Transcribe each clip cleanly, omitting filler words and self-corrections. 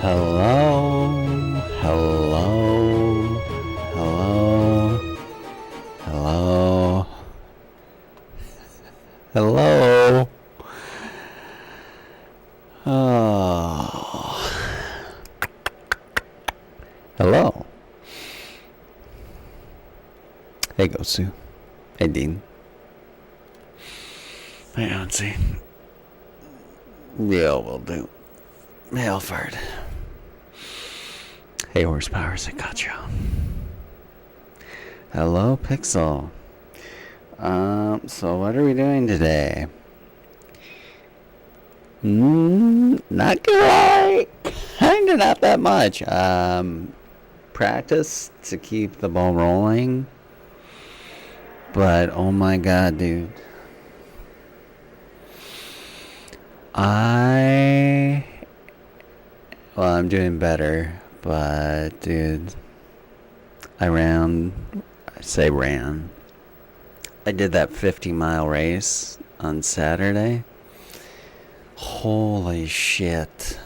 Hello, hello, hello, hello, hello. Oh, hello. Hey, Gosu. Hey, Dean. Hey, Nancy. Yeah, will do. Hey, Alfred. Hey, Horsepowers, I got you. Hello, Pixel. So what are we doing today? Not gonna lie, kinda not that much. Practice to keep the ball rolling, but oh my god, dude. I'm doing better, but dude, I did that 50-mile race on Saturday. Holy shit.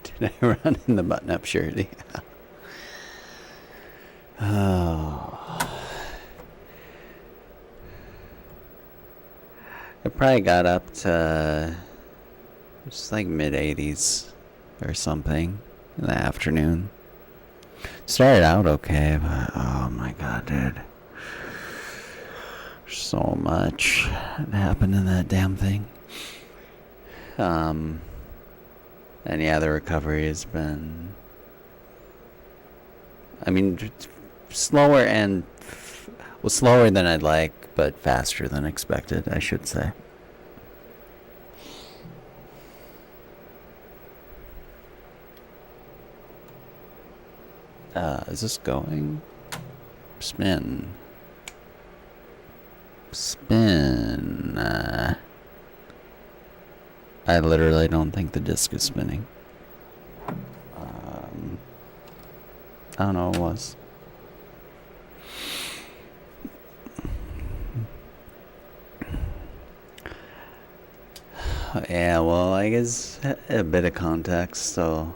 Did I run in the button-up shirt? Yeah. Oh. I probably got up to just like mid-80s or something in the afternoon. Started out okay, but oh my god, dude. So much happened in that damn thing. And yeah, the recovery has been, I mean, slower than I'd like, but faster than expected, I should say. Is this going? Spin. I literally don't think the disc is spinning. I don't know what it was. Yeah, well, I guess a bit of context, so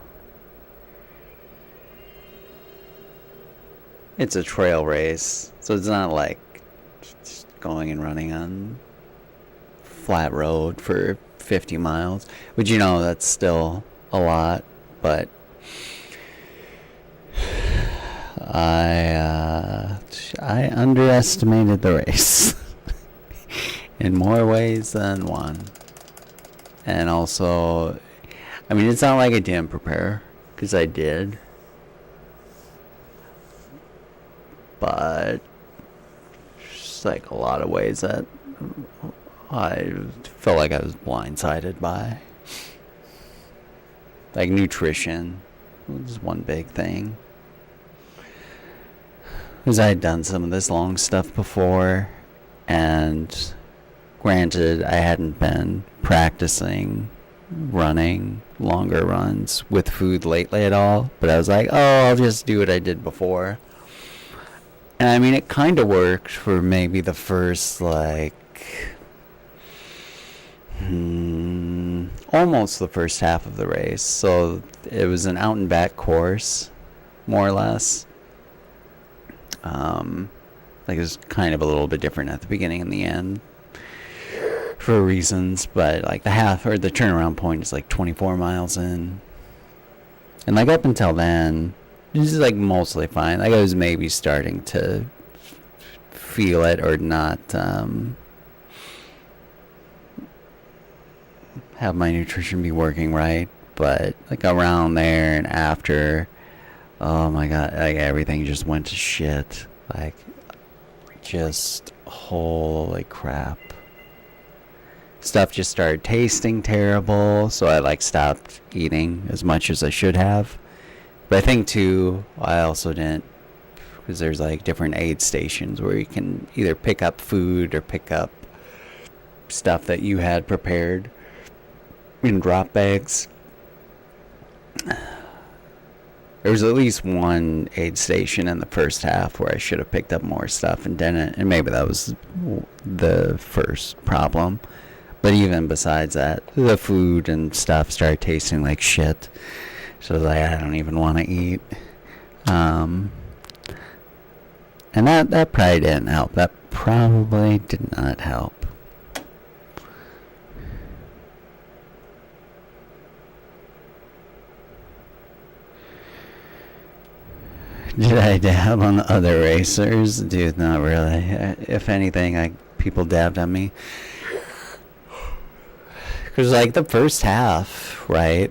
it's a trail race, so it's not like just going and running on flat road for 50 miles, which, you know, that's still a lot, but I underestimated the race in more ways than one. And also, I mean, it's not like I didn't prepare, because I did. But just like a lot of ways that I felt like I was blindsided by. Like nutrition was one big thing. Because I had done some of this long stuff before, and granted, I hadn't been practicing running longer runs with food lately at all, but I was like, oh, I'll just do what I did before. And I mean, it kind of worked for maybe the first, like, almost the first half of the race. So it was an out and back course, more or less. Like, it was kind of a little bit different at the beginning and the end for reasons, but like the turnaround point is like 24 miles in. And like up until then, this is like mostly fine. Like I was maybe starting to feel it or not have my nutrition be working right, but like around there and after, oh my god, like everything just went to shit. Like, just holy crap. Stuff just started tasting terrible, so I like stopped eating as much as I should have. But I think too, I also didn't, because there's like different aid stations where you can either pick up food or pick up stuff that you had prepared in drop bags. There was at least one aid station in the first half where I should have picked up more stuff and didn't, and maybe that was the first problem. But even besides that, the food and stuff started tasting like shit. So I was like, I don't even want to eat. And that probably didn't help. That probably did not help. Did I dab on other racers? Dude, not really. If anything, people dabbed on me. Because, like, the first half, right?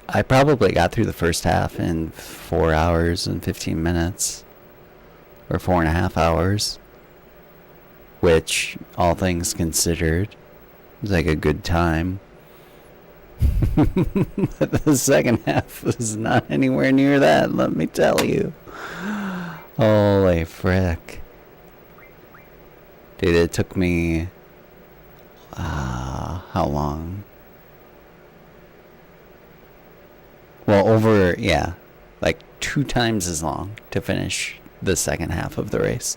I probably got through the first half in 4 hours and 15 minutes. Or 4.5 hours. Which, all things considered, was like a good time. But the second half was not anywhere near that, let me tell you. Holy frick. Dude, it took me... how long? Well, like 2 times as long to finish the second half of the race.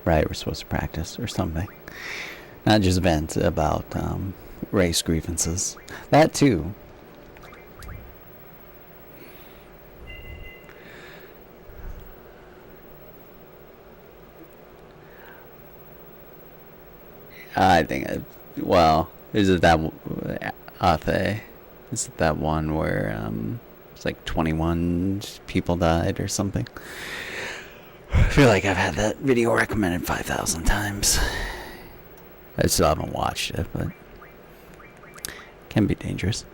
Right, we're supposed to practice or something. Not just vent about race grievances. That too. I think, is it that Athe? Is it that one where it's like 21 people died or something? I feel like I've had that video recommended 5,000 times. I still haven't watched it, but it can be dangerous.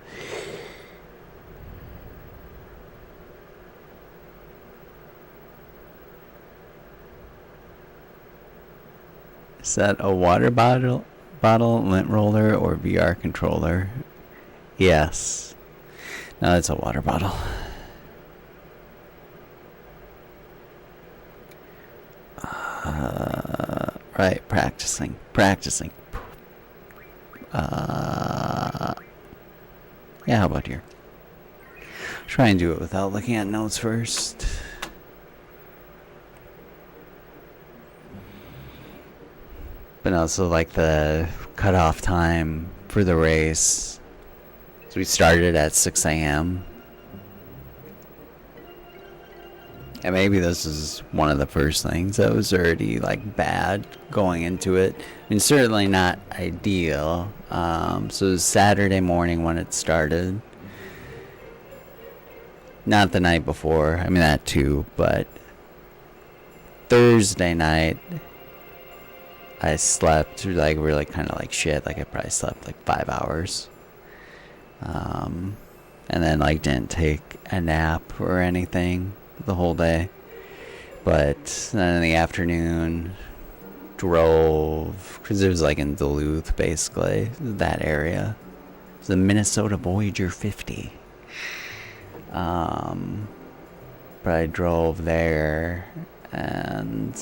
Is that a water bottle, lint roller, or VR controller? Yes. No, it's a water bottle. Right, practicing. Yeah, how about here? Try and do it without looking at notes first. But also, like, the cutoff time for the race. So we started at 6 a.m. And maybe this is one of the first things that was already, like, bad going into it. I mean, certainly not ideal. So it was Saturday morning when it started. Not the night before. I mean, that too. But Thursday night, I slept, like, really kind of like shit. Like, I probably slept, like, 5 hours. And then, like, didn't take a nap or anything the whole day. But then in the afternoon, drove, because it was like in Duluth, basically, that area. It's the Minnesota Voyager 50. But I drove there and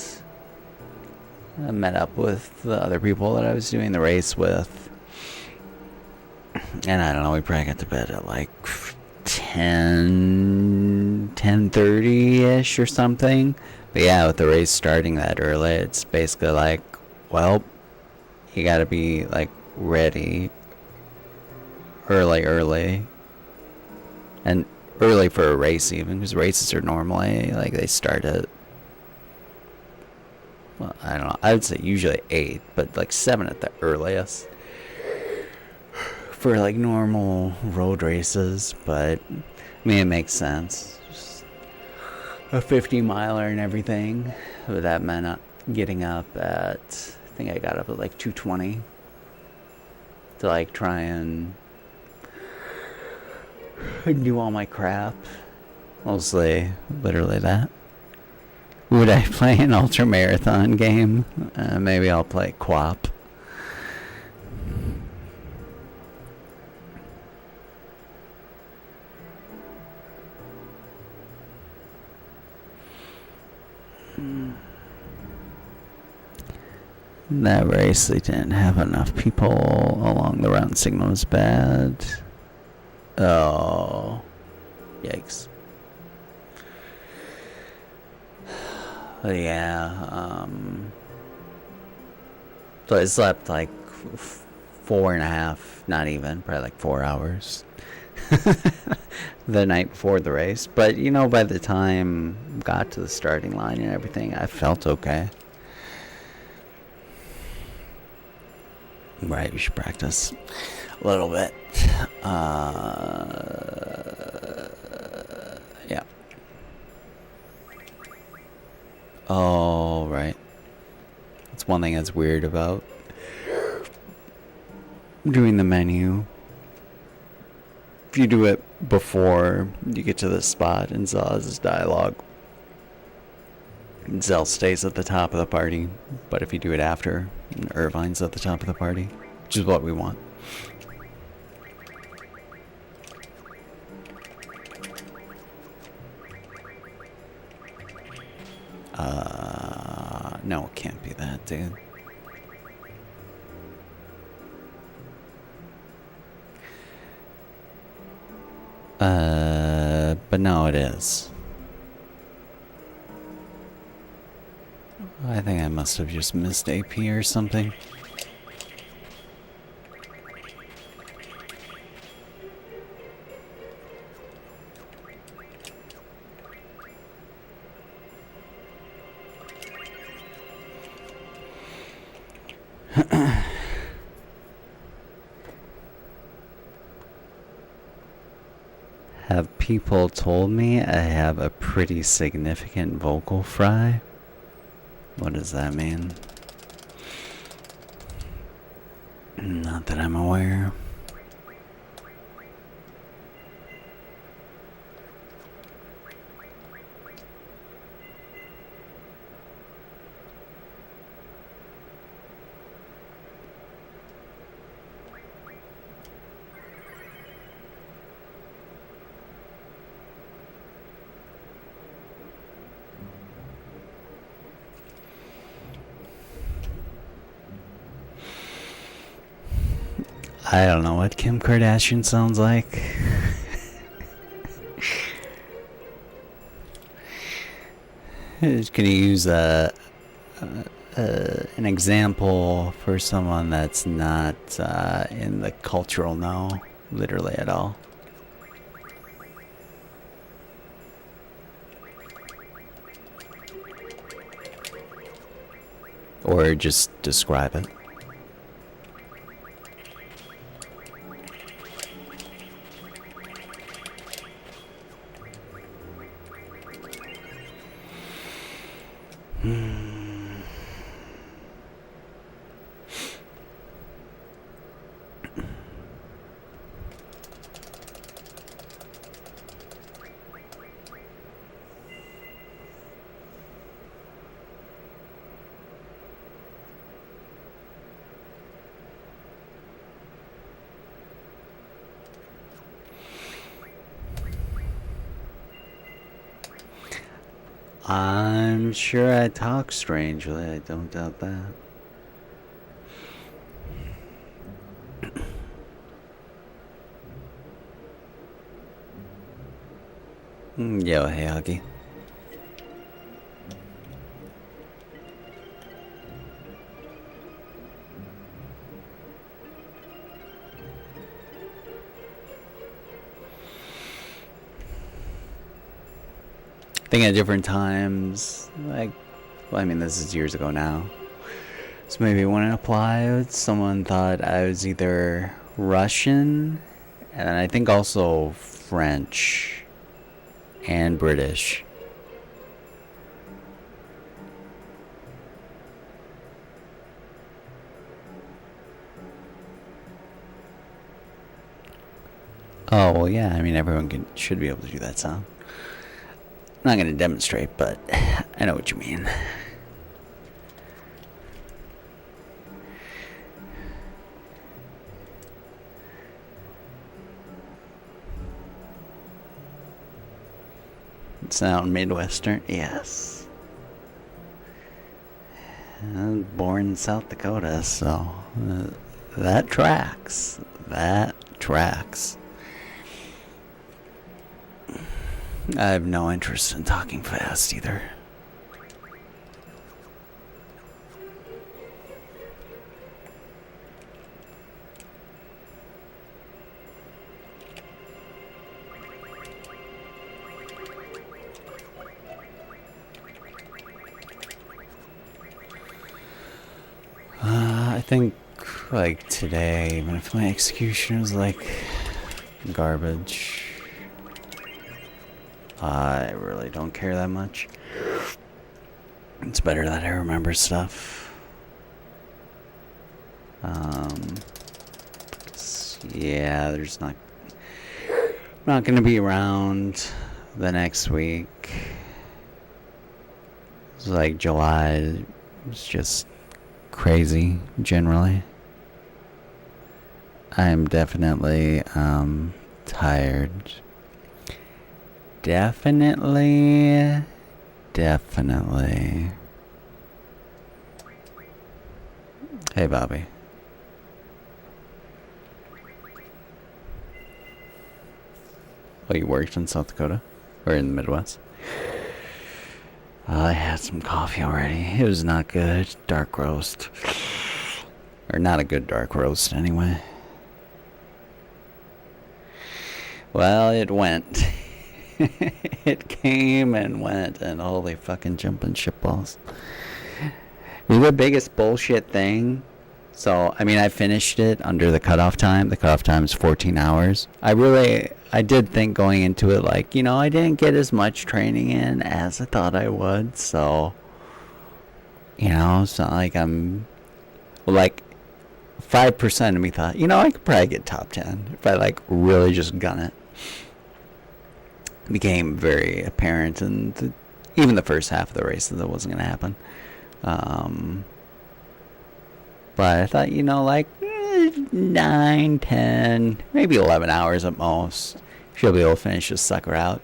I met up with the other people that I was doing the race with. And I don't know, we probably got to bed at like 10:30ish or something. But yeah, with the race starting that early, it's basically like, well, you gotta be like ready early, and early for a race even, because races are normally like they start at, well, I don't know, I would say usually 8, but like 7 at the earliest for like normal road races. But I mean, it makes sense. Just a 50-miler and everything. But that meant getting up at, I think I got up at like 2:20 to like try and do all my crap. Mostly, literally that. Would I play an ultra marathon game? Maybe I'll play QWOP. That race, they didn't have enough people along the round. Signal was bad. Oh. Yikes. Yeah, so I slept like 4.5, not even, probably like 4 hours the night before the race. But you know, by the time I got to the starting line and everything, I felt okay. Right, we should practice a little bit. Yeah. Oh, right. That's one thing that's weird about doing the menu. If you do it before you get to the spot and Zell has his dialogue, Zell stays at the top of the party. But if you do it after, Irvine's at the top of the party, which is what we want. No, it can't be that, dude. But no, it is. I think I must have just missed AP or something. Have people told me I have a pretty significant vocal fry? What does that mean? Not that I'm aware. I don't know what Kim Kardashian sounds like. Can you use an example for someone that's not in the cultural know, literally at all? Or just describe it. I'm sure I talk strangely, I don't doubt that. Yo, hey, Huggy. I think at different times, like, well, I mean, this is years ago now. So maybe when it applied, someone thought I was either Russian, and I think also French and British. Oh, well, yeah, I mean, everyone should be able to do that sound. I'm not going to demonstrate, but I know what you mean. Sound Midwestern? Yes. Born in South Dakota, so that tracks. That tracks. I have no interest in talking fast either. I think, like, today, even if my execution was, like, garbage, I really don't care that much. It's better that I remember stuff. Yeah, there's not gonna be around the next week. It's like July. It's just crazy generally. I am definitely tired. Definitely. Hey, Bobby. Oh, you worked in South Dakota? Or in the Midwest? I had some coffee already. It was not good. Dark roast. Or not a good dark roast, anyway. Well, it went. It came and went, and holy fucking jumping shitballs. The biggest bullshit thing. So, I mean, I finished it under the cutoff time. The cutoff time is 14 hours. I did think going into it, like, I didn't get as much training in as I thought I would. So, it's not like like, 5% of me thought, I could probably get top 10 if I, like, really just gun it. It became very apparent, and even the first half of the race that wasn't going to happen. But I thought, like 9, 10, maybe 11 hours at most. She'll be able to finish this sucker out.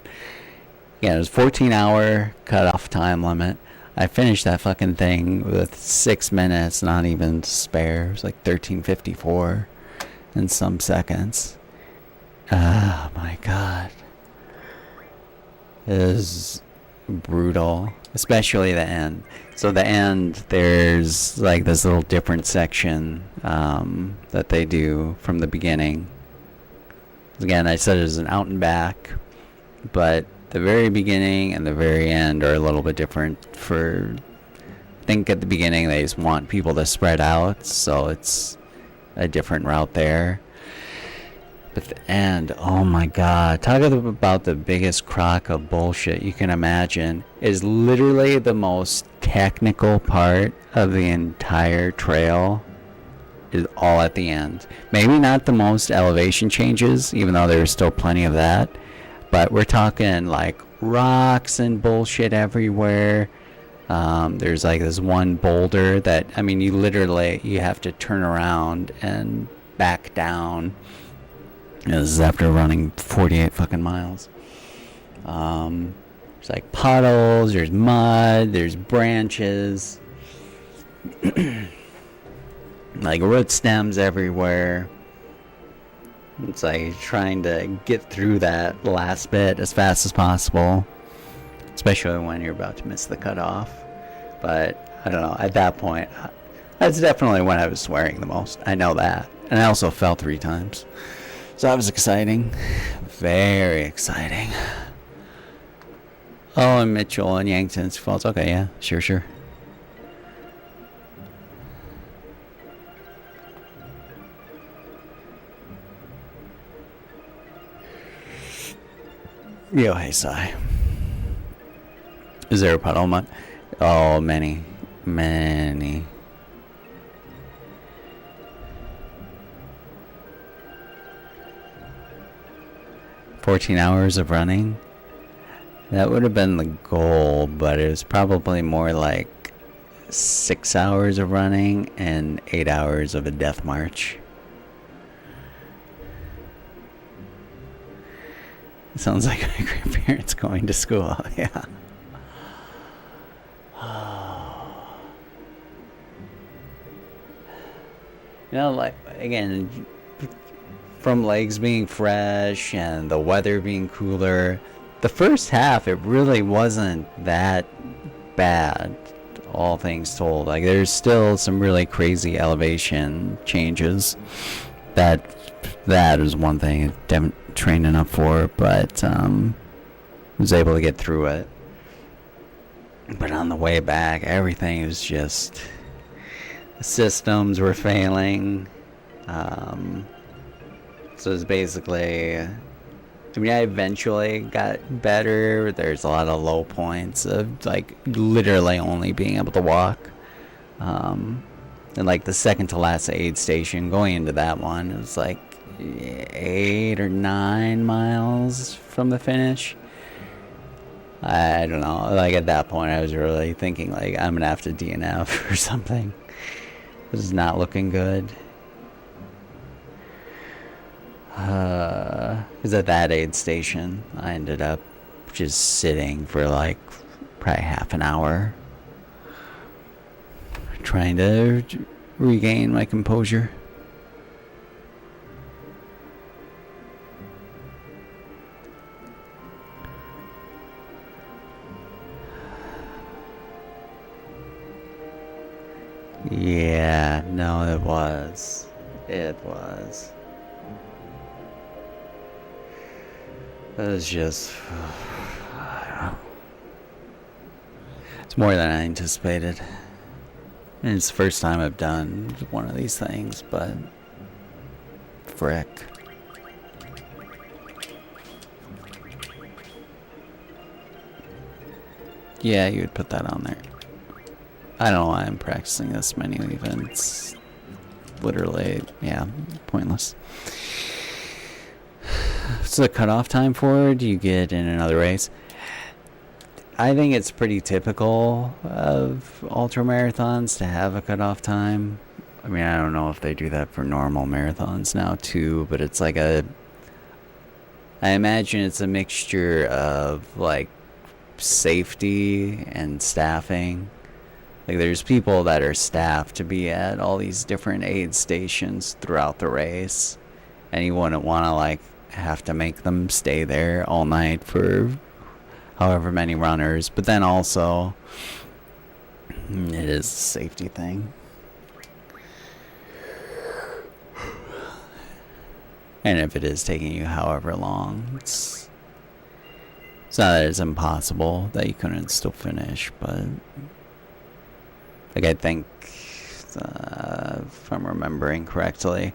Yeah, it was 14-hour cutoff time limit. I finished that fucking thing with 6 minutes, not even to spare. It was like 13:54 in some seconds. Oh my god. It was brutal, especially the end. So the end, there's like this little different section that they do from the beginning. Again, I said it was an out and back, but the very beginning and the very end are a little bit different. I think at the beginning they just want people to spread out, so it's a different route there. But the end, oh my god, talk about the biggest crock of bullshit you can imagine. Is literally the most technical part of the entire trail is all at the end. Maybe not the most elevation changes, even though there's still plenty of that, but we're talking like rocks and bullshit everywhere. There's like this one boulder that, I mean, you have to turn around and back down. This is after running 48 fucking miles. There's like puddles, there's mud, there's branches, like root stems everywhere. It's like trying to get through that last bit as fast as possible, especially when you're about to miss the cutoff. But I don't know, at that point, that's definitely when I was swearing the most. I know that. And I also fell 3 times. So that was exciting. Very exciting. Oh, and Mitchell and Yankton's Falls. Okay, yeah, sure. Yo, hey, Sai. Is there a puddle mud? Oh, many. 14 hours of running? That would have been the goal, but it was probably more like 6 hours of running and 8 hours of a death march. It sounds like my grandparents going to school, yeah. You know, like, again, from legs being fresh and the weather being cooler, the first half, it really wasn't that bad, all things told. Like, there's still some really crazy elevation changes. That is one thing I trained enough for, but was able to get through it. But on the way back, everything was just... the systems were failing. So it's basically... I mean, I eventually got better. There's a lot of low points of, like, literally only being able to walk. And, like, the second to last aid station, going into that one, it was, like, 8 or 9 miles from the finish. I don't know. Like, at that point, I was really thinking, like, I'm gonna have to DNF or something. This is not looking good. Because at that aid station, I ended up just sitting for, like, probably half an hour, trying to regain my composure. Yeah, no, it was. It was. It was just... it's more than I anticipated. And it's the first time I've done one of these things, but... frick. Yeah, you would put that on there. I don't know why I'm practicing this menu even. It's literally, yeah, pointless. What's the cutoff time for? Do you get in another race? I think it's pretty typical of ultra marathons to have a cutoff time. I mean, I don't know if they do that for normal marathons now too, but it's like a... I imagine it's a mixture of, like, safety and staffing. Like, there's people that are staffed to be at all these different aid stations throughout the race, and you wouldn't want to, like, have to make them stay there all night for however many runners. But then also, it is a safety thing. And if it is taking you however long, it's not that it's impossible that you couldn't still finish, but... like, I think, if I'm remembering correctly,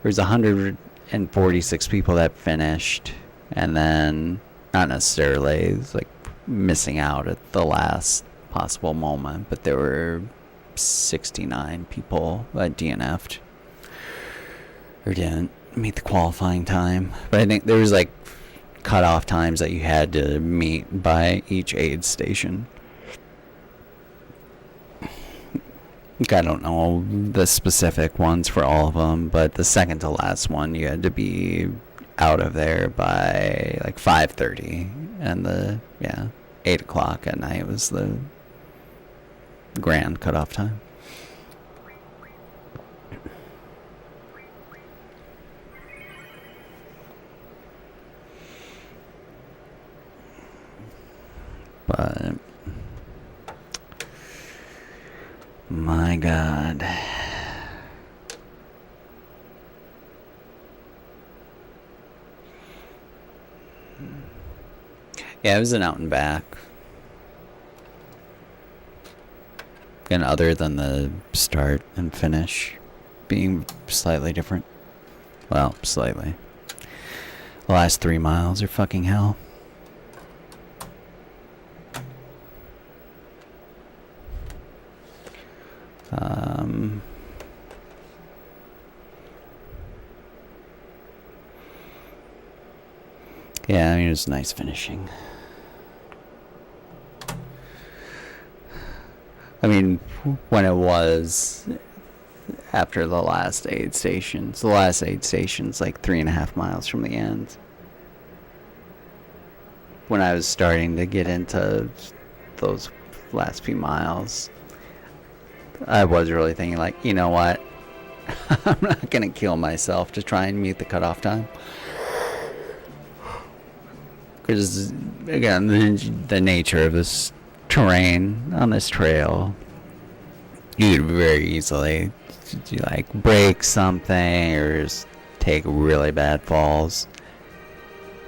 there's 146 people that finished, and then, not necessarily, like, missing out at the last possible moment, but there were 69 people that DNF'd, or didn't meet the qualifying time. But I think there was, like, cutoff times that you had to meet by each aid station. I don't know the specific ones for all of them, but the second to last one, you had to be out of there by like 5:30, and 8 o'clock at night was the grand cutoff time. But my God. Yeah, it was an out and back. And other than the start and finish being slightly different. Well, slightly. The last 3 miles are fucking hell. Yeah, I mean, it was nice finishing. I mean, when it was after the last aid stations, like 3.5 miles from the end. When I was starting to get into those last few miles, I was really thinking, like, you know what? I'm not gonna kill myself to try and meet the cutoff time. Because, again, the nature of this terrain on this trail, you could very easily like break something or just take really bad falls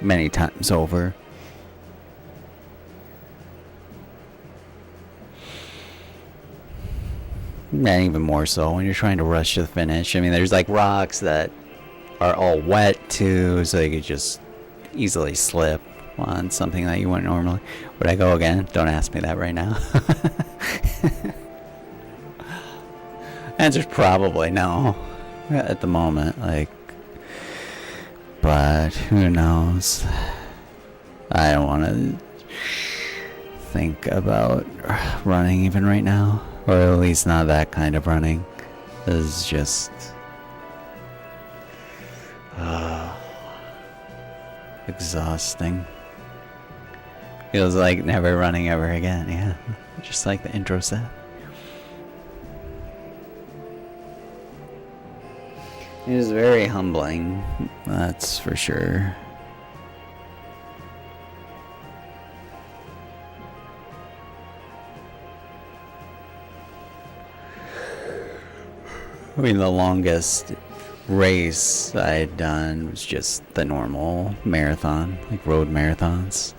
many times over. And even more so when you're trying to rush to the finish. I mean, there's like rocks that are all wet too, so you could just easily slip on something that you wouldn't normally. Would I go again? Don't ask me that right now. Answer's probably no at the moment, like, but who knows? I don't want to think about running even right now, or at least not that kind of running. This is just exhausting. Feels like never running ever again. Yeah, just like the intro said. It is very humbling, that's for sure. I mean, the longest race I'd done was just the normal marathon, like road marathons.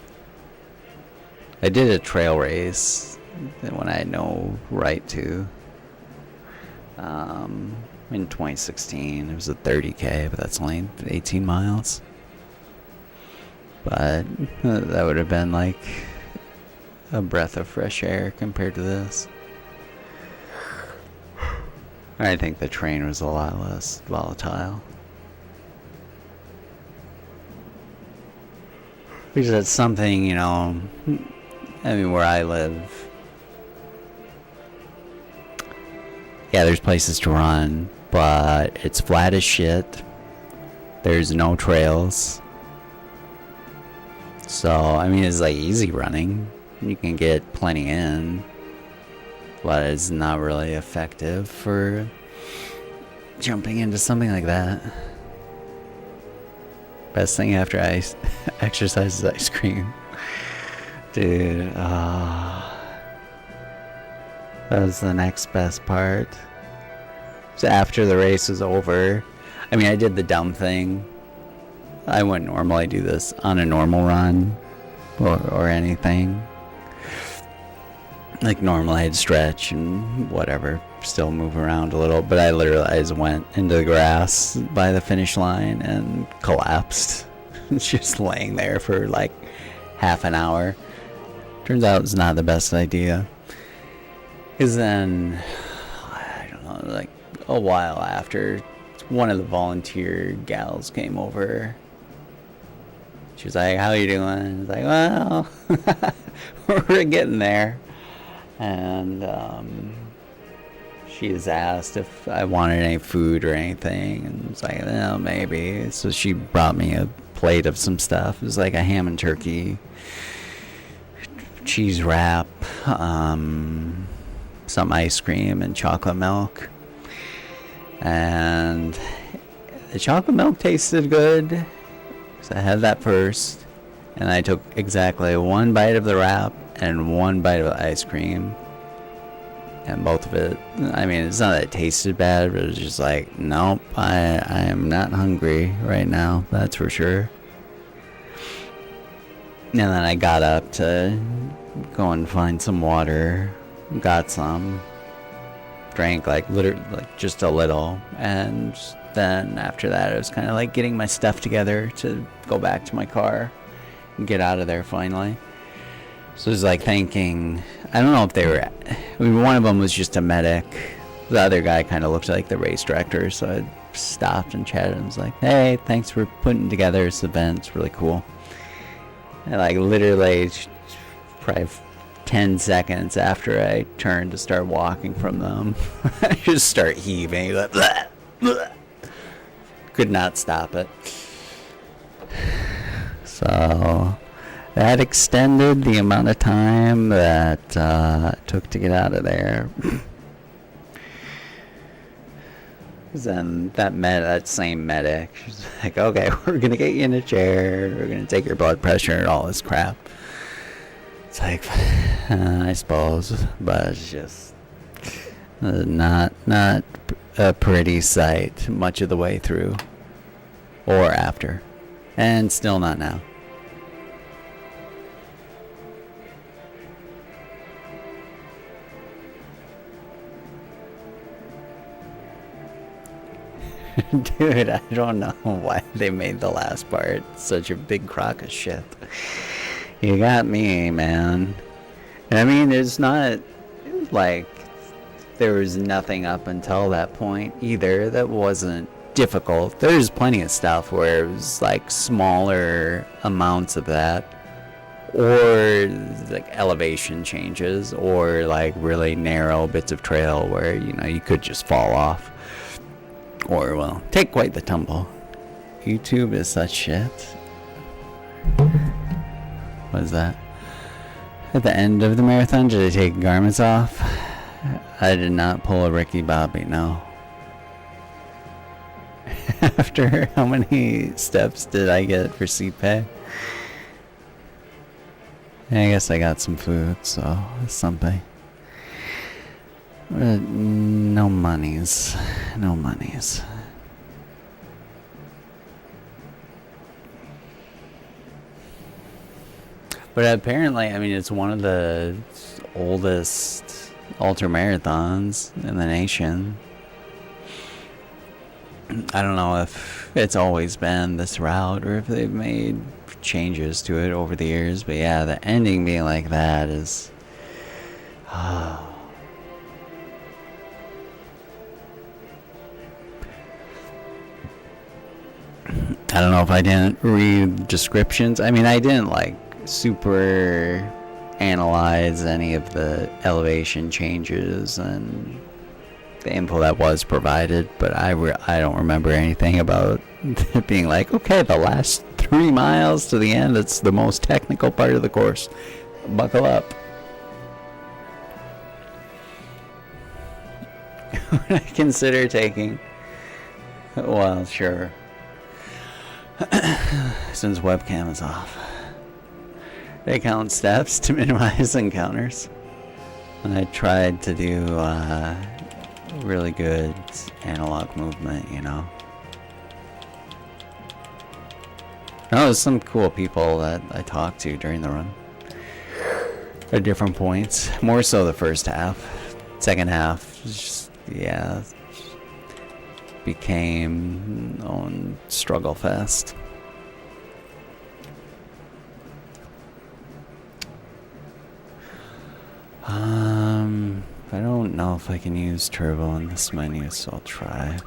I did a trail race when I had no right to. In 2016, it was a 30K, but that's only 18 miles. But that would have been like a breath of fresh air compared to this. I think the train was a lot less volatile. Because that's something, you know, I mean, where I live, yeah, there's places to run, but it's flat as shit. There's no trails. So, I mean, it's like easy running. You can get plenty in, but it's not really effective for jumping into something like that. Best thing after exercise is ice cream. Dude, that was the next best part. So after the race was over, I mean, I did the dumb thing. I wouldn't normally do this on a normal run or anything. Like, normally I'd stretch and whatever, still move around a little, but I just went into the grass by the finish line and collapsed. Just laying there for like half an hour. Turns out it's not the best idea. Because then, I don't know, like a while after, one of the volunteer gals came over. She was like, "How you doing?" I was like, "Well, we're getting there." And she was asked if I wanted any food or anything, and I was like, "Well, maybe." So she brought me a plate of some stuff. It was like a ham and turkey, cheese wrap, some ice cream, and chocolate milk. And the chocolate milk tasted good, so I had that first, and I took exactly one bite of the wrap and one bite of the ice cream, and both of it, I mean, it's not that it tasted bad, but it was just like, nope, I am not hungry right now, that's for sure. And then I got up to go and find some water, got some, drank like literally like just a little, and then after that I was kind of like getting my stuff together to go back to my car and get out of there finally. So it was like thinking, I don't know if they were, I mean, one of them was just a medic, the other guy kind of looked like the race director, so I stopped and chatted and was like, "Hey, thanks for putting together this event, it's really cool." And like literally probably 10 seconds after I turned to start walking from them, I just start heaving, like, bleh, bleh. Could not stop it. So that extended the amount of time that it took to get out of there. Then that same medic, she's like, okay, we're gonna get you in a chair, we're gonna take your blood pressure and all this crap. It's like, I suppose, but it's just not a pretty sight much of the way through or after, and still not now. Dude, I don't know why they made the last part such a big crock of shit. You got me, man. I mean, it's not like there was nothing up until that point either that wasn't difficult. There's plenty of stuff where it was like smaller amounts of that, or like elevation changes, or like really narrow bits of trail where, you know, you could just fall off. Or, well, take quite the tumble. YouTube is such shit. What is that? At the end of the marathon, did I take garments off? I did not pull a Ricky Bobby, no. After how many steps did I get for seat pay? I guess I got some food, so it's something. No monies. No monies. But apparently, I mean, it's one of the oldest ultra marathons in the nation. I don't know if it's always been this route or if they've made changes to it over the years. But yeah, the ending being like that is... I don't know if I didn't read descriptions. I mean, I didn't like super analyze any of the elevation changes and the info that was provided, but I don't remember anything about it being like, okay, the last 3 miles to the end, it's the most technical part of the course. Buckle up. Would I consider taking? Well, sure. Since webcam is off. They count steps to minimize encounters. And I tried to do really good analog movement, you know. Oh, there's some cool people that I talked to during the run. At different points. More so the first half. Second half, just, yeah, became on struggle fest. I don't know if I can use turbo in this menu, so I'll try.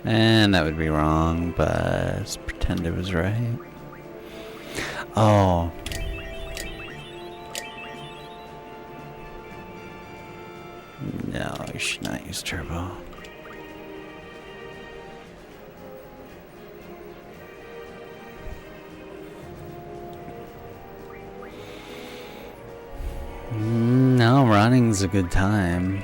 And that would be wrong, but let's pretend it was right. Oh. No, you should not use turbo. No, running's a good time.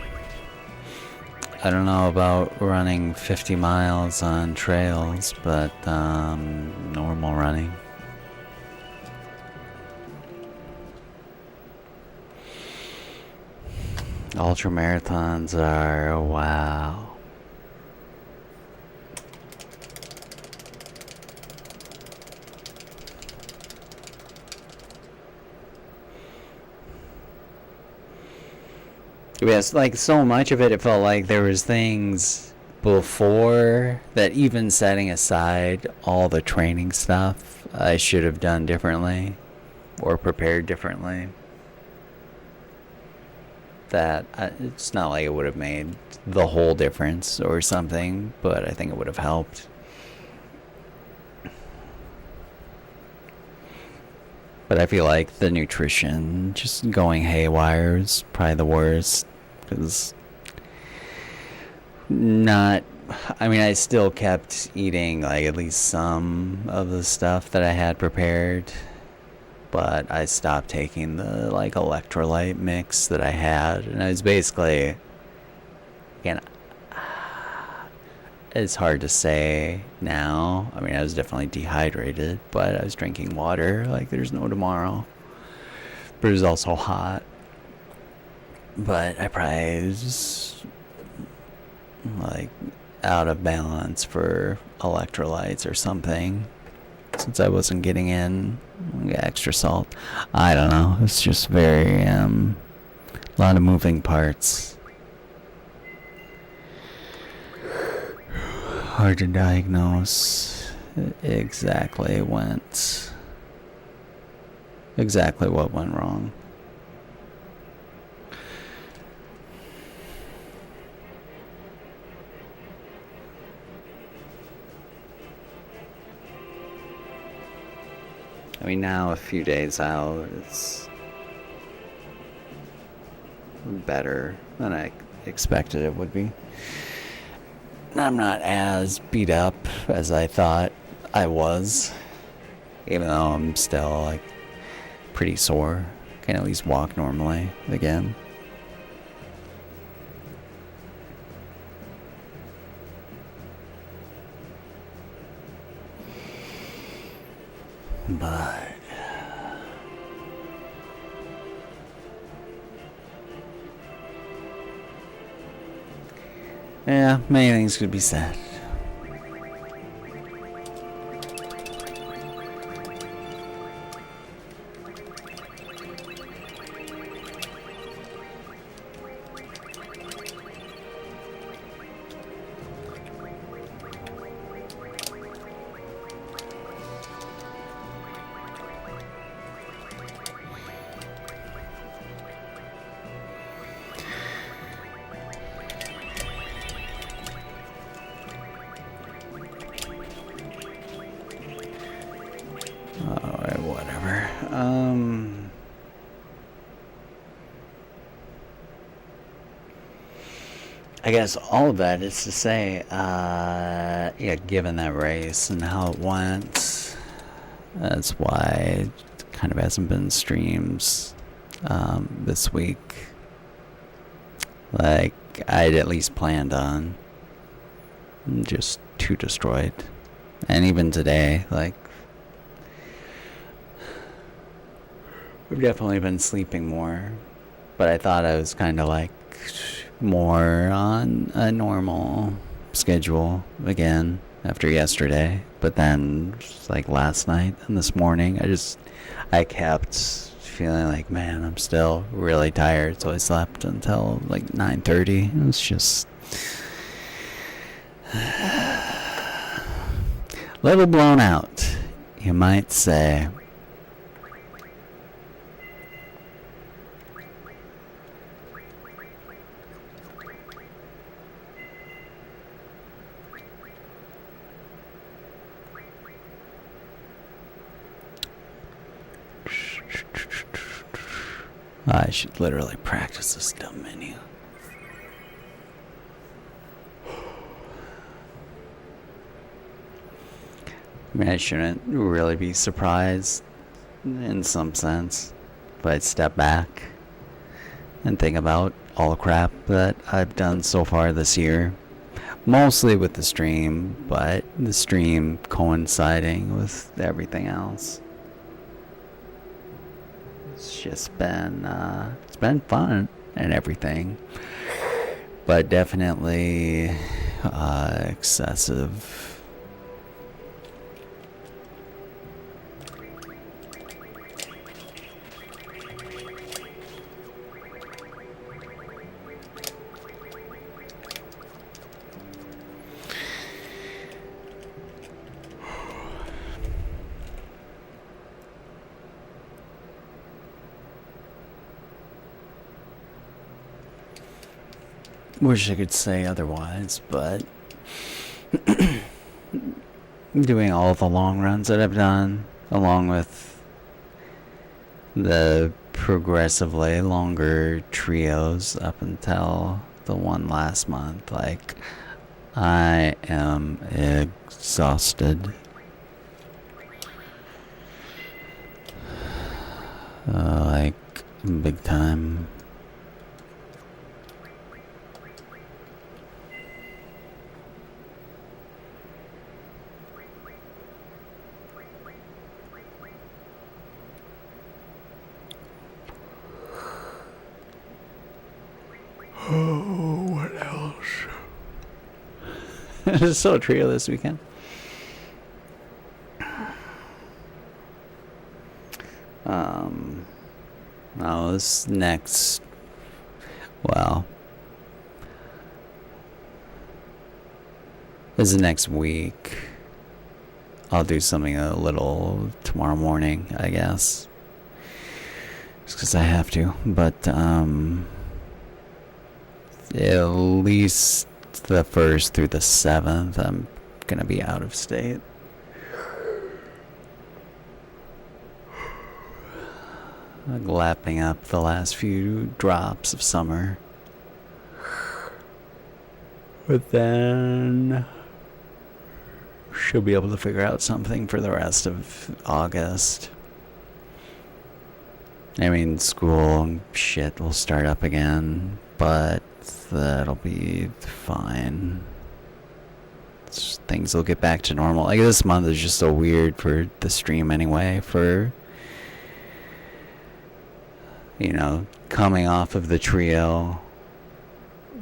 I don't know about running 50 miles on trails, but normal running. Ultra marathons are wow. Yes, like so much of it, it felt like there was things before that, even setting aside all the training stuff, I should have done differently or prepared differently. That it's not like it would have made the whole difference or something, but I think it would have helped. But I feel like the nutrition just going haywire is probably the worst. Because not. I mean, I still kept eating like at least some of the stuff that I had prepared. But I stopped taking the like electrolyte mix that I had. And I was basically. Again, it's hard to say now. I mean, I was definitely dehydrated, but I was drinking water like there's no tomorrow. But it was also hot. But I probably was like out of balance for electrolytes or something, since I wasn't getting in extra salt. I don't know. It's just very a lot of moving parts. Hard to diagnose exactly what went wrong. I mean, now a few days out, it's better than I expected it would be. I'm not as beat up as I thought I was, even though I'm still like pretty sore. Can at least walk normally again. But yeah, many things could be said. Alright, whatever. I guess all of that is to say, yeah, given that race and how it went, that's why it kind of hasn't been streams this week. Like, I'd at least planned on just too destroyed. And even today, like, we've definitely been sleeping more, but I thought I was kind of like more on a normal schedule again after yesterday. But then, just like last night and this morning, I kept feeling like, man, I'm still really tired. So I slept until like 9:30. It was just a little blown out, you might say. I should literally practice this dumb menu. I mean, I shouldn't really be surprised in some sense, but I'd step back and think about all the crap that I've done so far this year. Mostly with the stream, but the stream coinciding with everything else. It's just been, it's been fun and everything, but definitely excessive. Wish I could say otherwise, but doing all the long runs that I've done, along with the progressively longer trios up until the one last month. Like, I am exhausted. Like, big time. Oh, what else? There's still a trio this weekend. No, this next, well, this is next week. I'll do something a little tomorrow morning, I guess. Just because I have to. But, at least the 1st through the 7th, I'm gonna be out of state. Lapping up the last few drops of summer. But then she'll be able to figure out something for the rest of August. I mean, school and shit will start up again, but that'll be fine. Things will get back to normal. Like, this month is just so weird for the stream anyway, for, you know, coming off of the trio,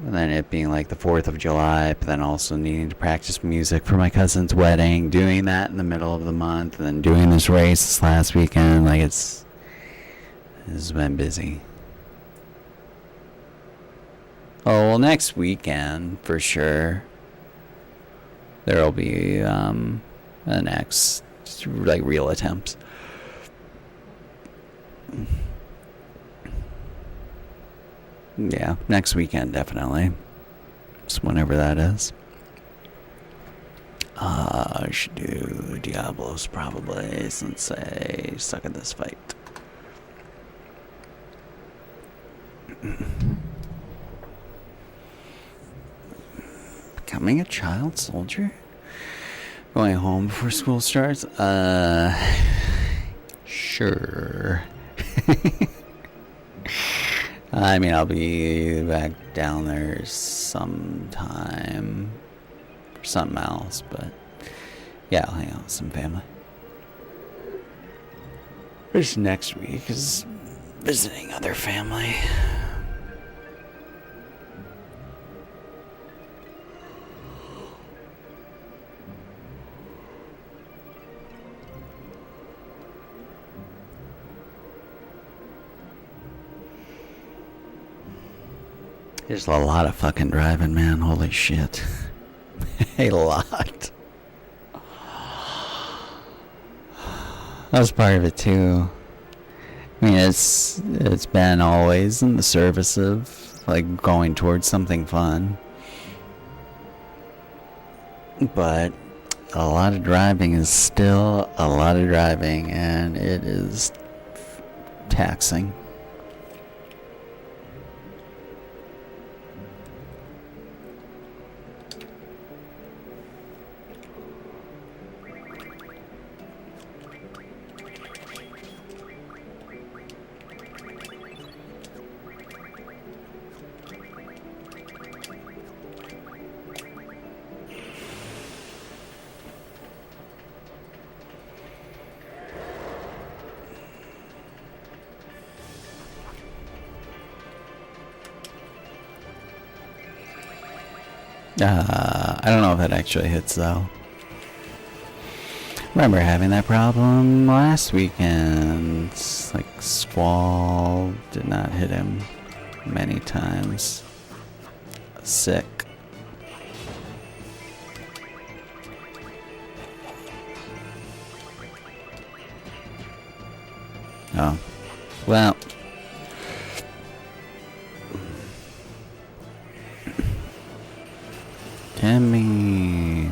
and then it being like the 4th of July, but then also needing to practice music for my cousin's wedding, doing that in the middle of the month, and then doing this race this last weekend. Like, it's been busy. Oh, well, next weekend, for sure, there'll be, the next, like, real attempts. Yeah, next weekend, definitely. Just whenever that is. I should do Diablos, probably, since I suck at this fight. Becoming a child soldier? Going home before school starts? Sure. I mean, I'll be back down there sometime for something else, but yeah, I'll hang out with some family. This next week is visiting other family. There's a lot of fucking driving, man. Holy shit. A lot. That was part of it too. I mean, it's been always in the service of, like, going towards something fun. But a lot of driving is still a lot of driving, and it is taxing. I don't know if that actually hits, though. Remember having that problem last weekend. Like, Squall did not hit him many times. Sick. Oh. Well. Timmy.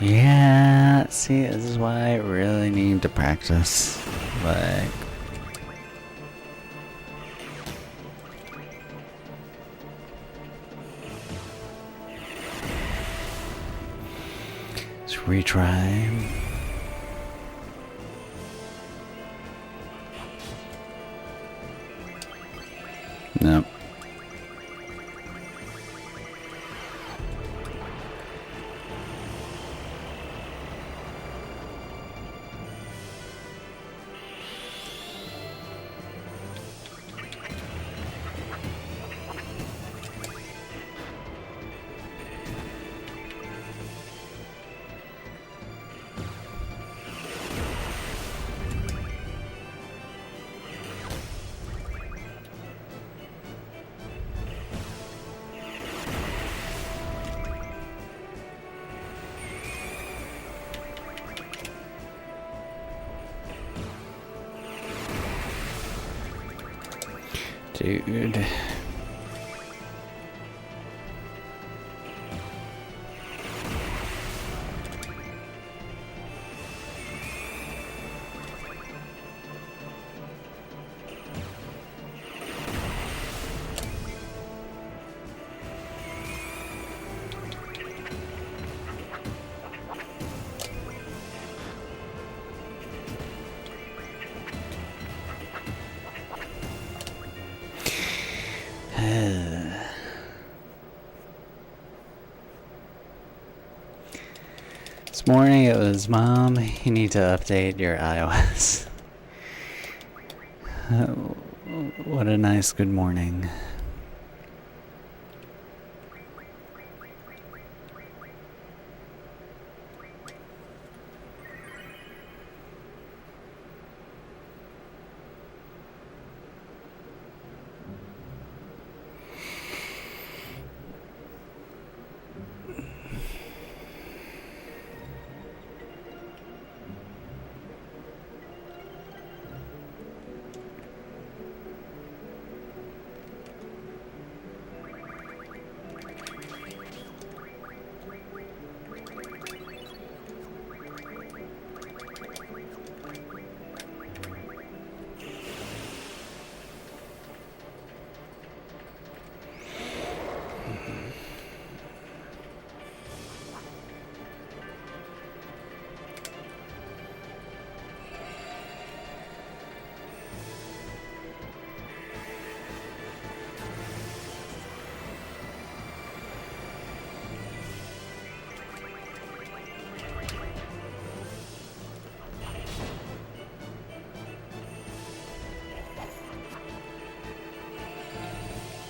Yeah, see, this is why I really need to practice. Like, let's retry. Nope. Dude. This morning it was, Mom, you need to update your iOS. What a nice good morning.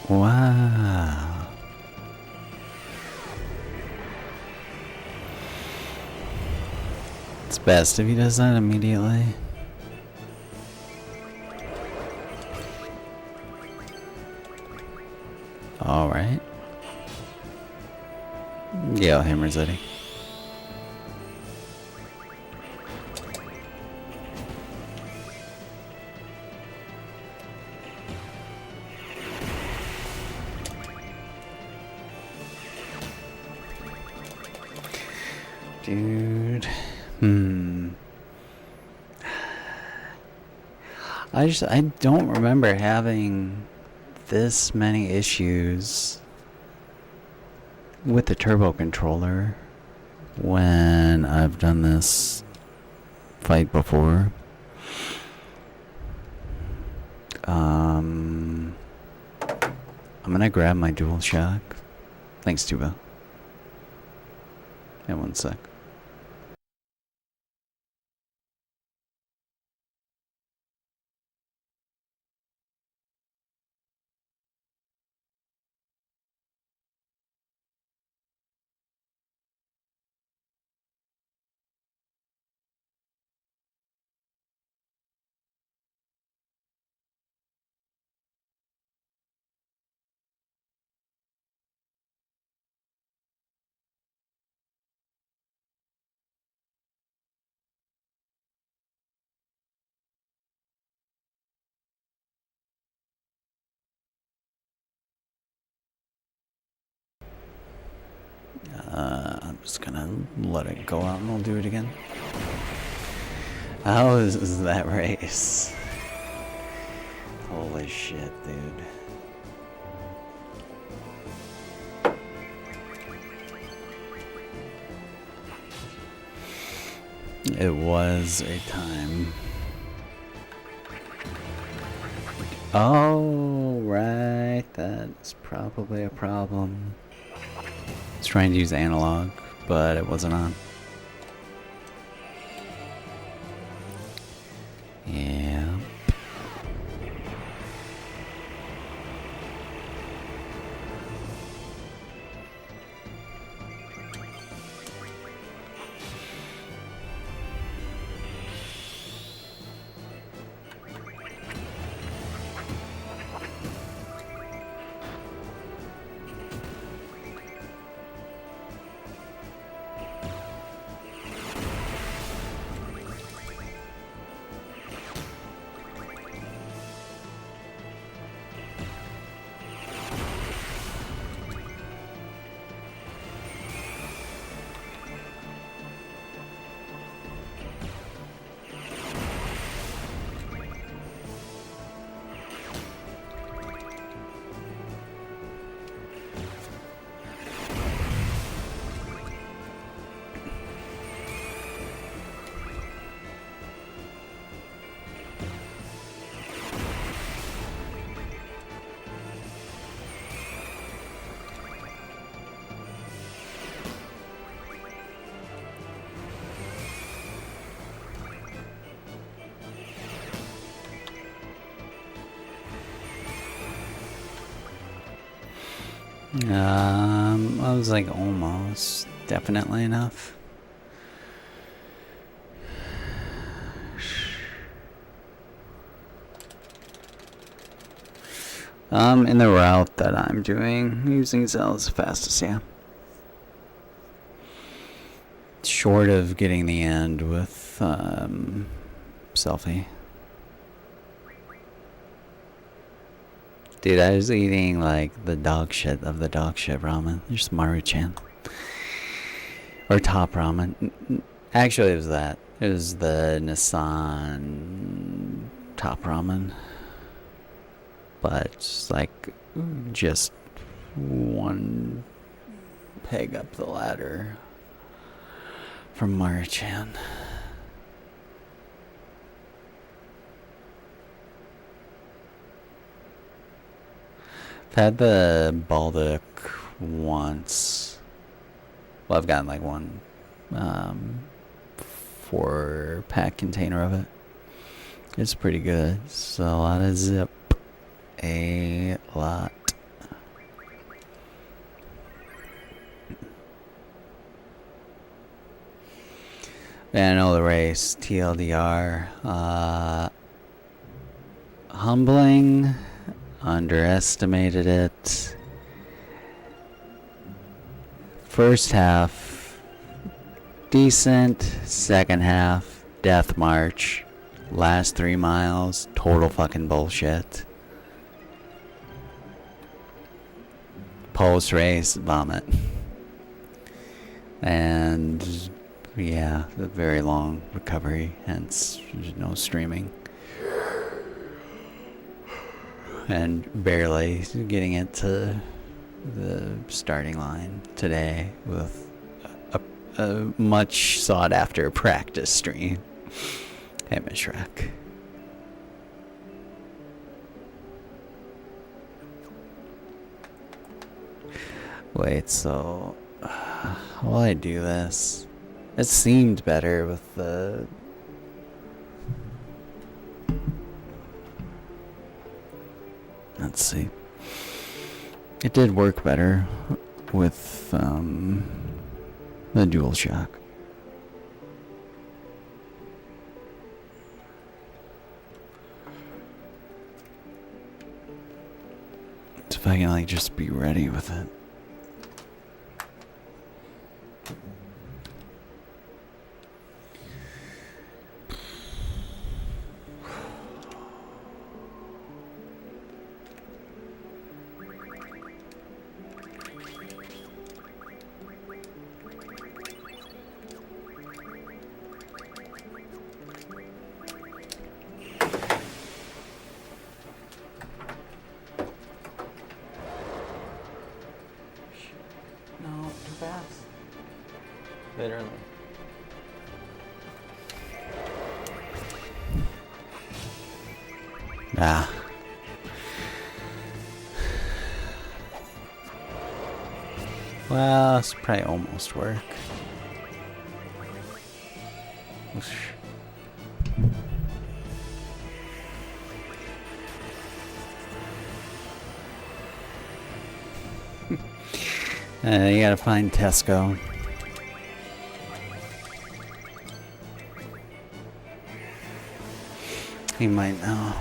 Wow. It's best if he does that immediately. Alright. Yeah, him Rossetti. Dude. I don't remember having this many issues with the turbo controller when I've done this fight before. I'm gonna grab my dual shock. Thanks, Tuba. Yeah, 1 sec. Just gonna let it go out and we'll do it again. How is that race? Holy shit, dude. It was a time. Oh, right. That's probably a problem. I was trying to use analog, but it wasn't on. Yeah. I was like almost definitely enough. In the route that I'm doing, using cells fastest, yeah. Short of getting the end with selfie. Dude, I was eating like the dog shit of the dog shit ramen. There's Maruchan. Or top ramen. Actually, it was that. It was the Nissan top ramen. But it's like just one peg up the ladder from Maruchan. I've had the Baltic once. Well, I've gotten like one 4-pack container of it. It's pretty good. It's a lot of zip. A lot. Man, I know the race. TLDR. Humbling. Underestimated it. First half, decent. Second half, death march. Last 3 miles, total fucking bullshit. Post race, vomit. And yeah, a very long recovery, hence no streaming. And barely getting it to the starting line today with a much sought after practice stream. Hey, Miss Shrek. Wait, so will I do this? It seemed better with the let's see. It did work better with the DualShock. So if I can like just be ready with it. Ah. Well, this probably almost work. You gotta find Tesco. He might know.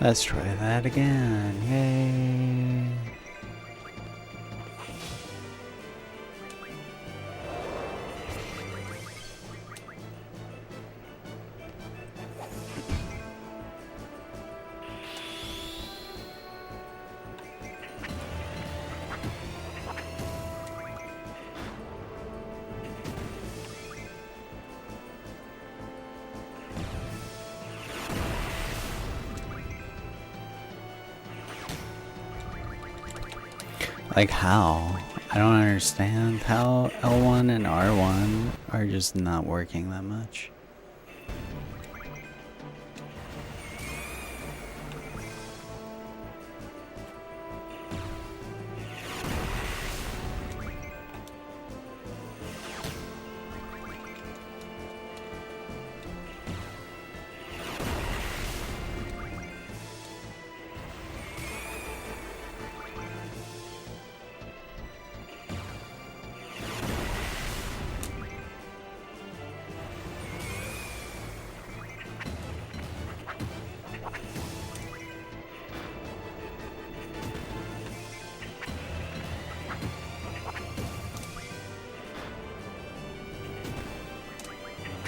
Let's try that again. Yay. Like how? I don't understand how L1 and R1 are just not working that much.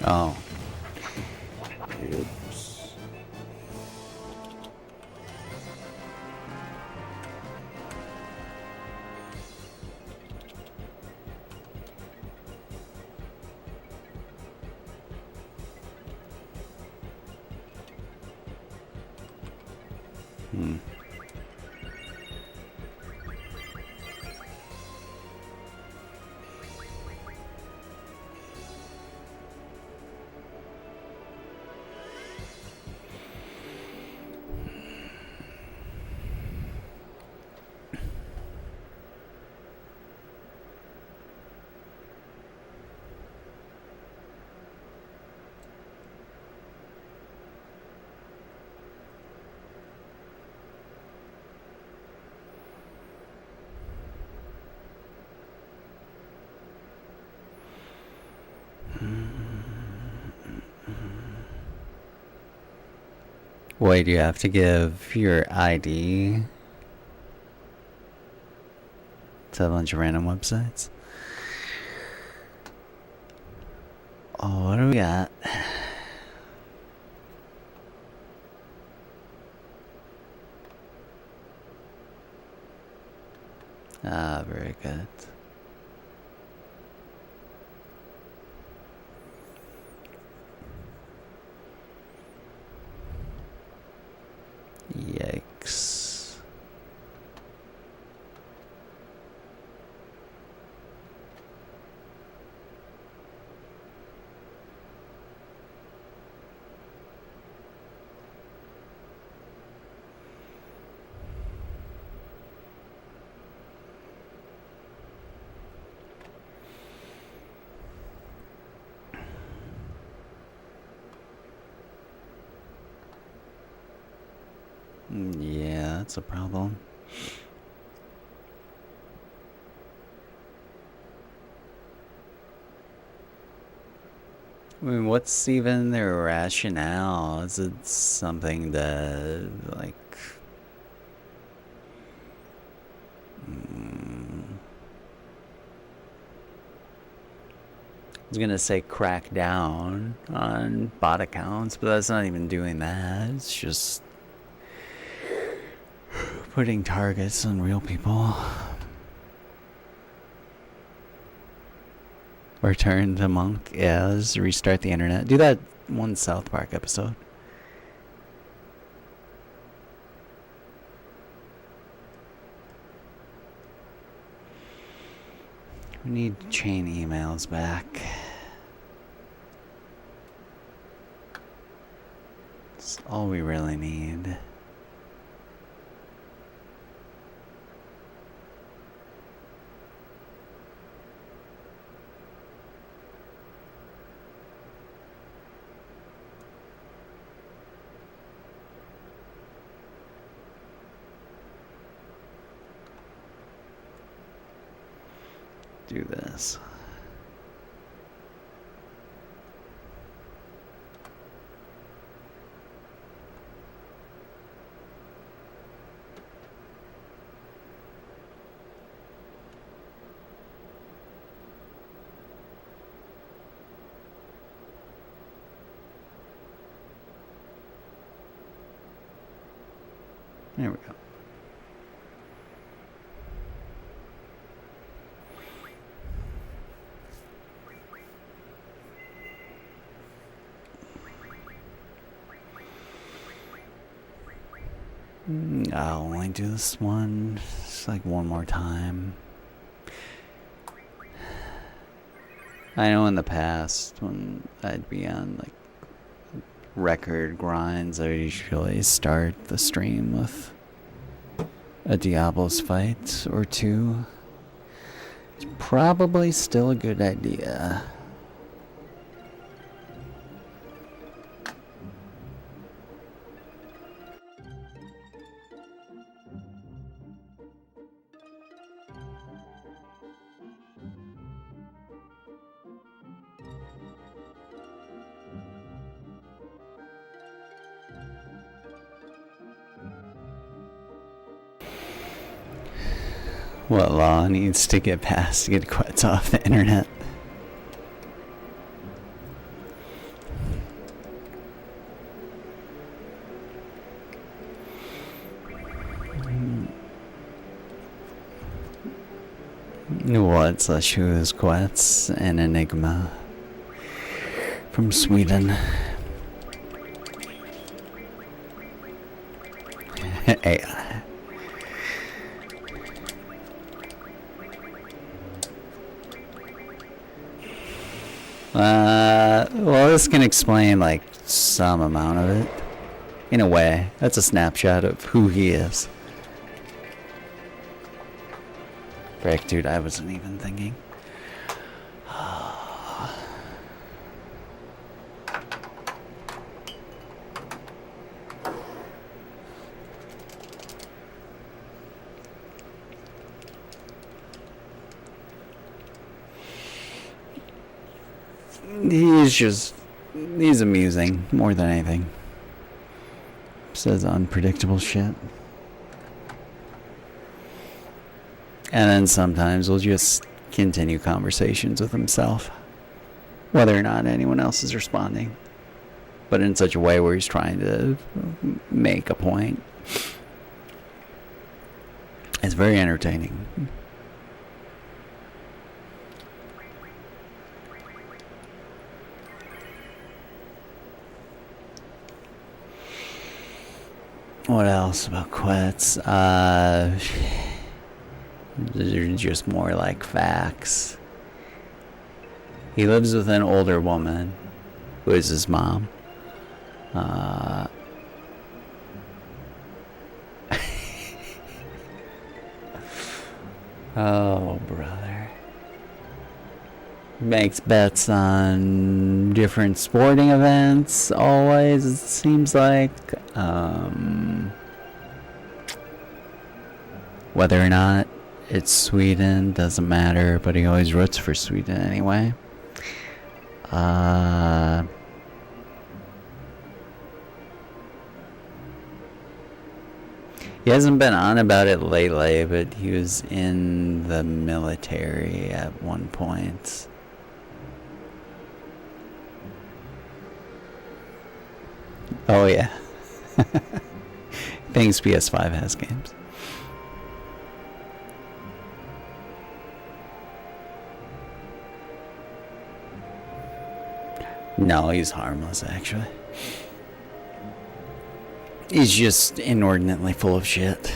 Oh. Oops. Hmm. Wait, you have to give your ID to a bunch of random websites? Oh, what do we got? Ah, very good. Yikes. Yeah, that's a problem. I mean, what's even their rationale? Is it something that, like, I was gonna say crack down on bot accounts, but that's not even doing that. It's just putting targets on real people. Return to Monk. Yeah, let's restart the internet. Do that one South Park episode. We need chain emails back. That's all we really need. Do this. There we go. I'll only do this one just like one more time. I know in the past when I'd be on like record grinds, I would usually start the stream with a Diablos fight or two. It's probably still a good idea. What law needs to get passed to get quits off the internet? What's a shoes quits? An enigma from Sweden. AI. Well, this can explain, like, some amount of it. In a way. That's a snapshot of who he is. Frick, dude, I wasn't even thinking. He's amusing more than anything. Says unpredictable shit. And then sometimes we'll just continue conversations with himself, whether or not anyone else is responding, but in such a way where he's trying to make a point. It's very entertaining. What else about quits? They're just more like facts. He lives with an older woman who is his mom. Oh, brother. Makes bets on different sporting events, always, it seems like. Whether or not it's Sweden doesn't matter, but he always roots for Sweden anyway. He hasn't been on about it lately, but he was in the military at one point. Oh yeah. Thanks PS5 has games. No, he's harmless actually. He's just inordinately full of shit.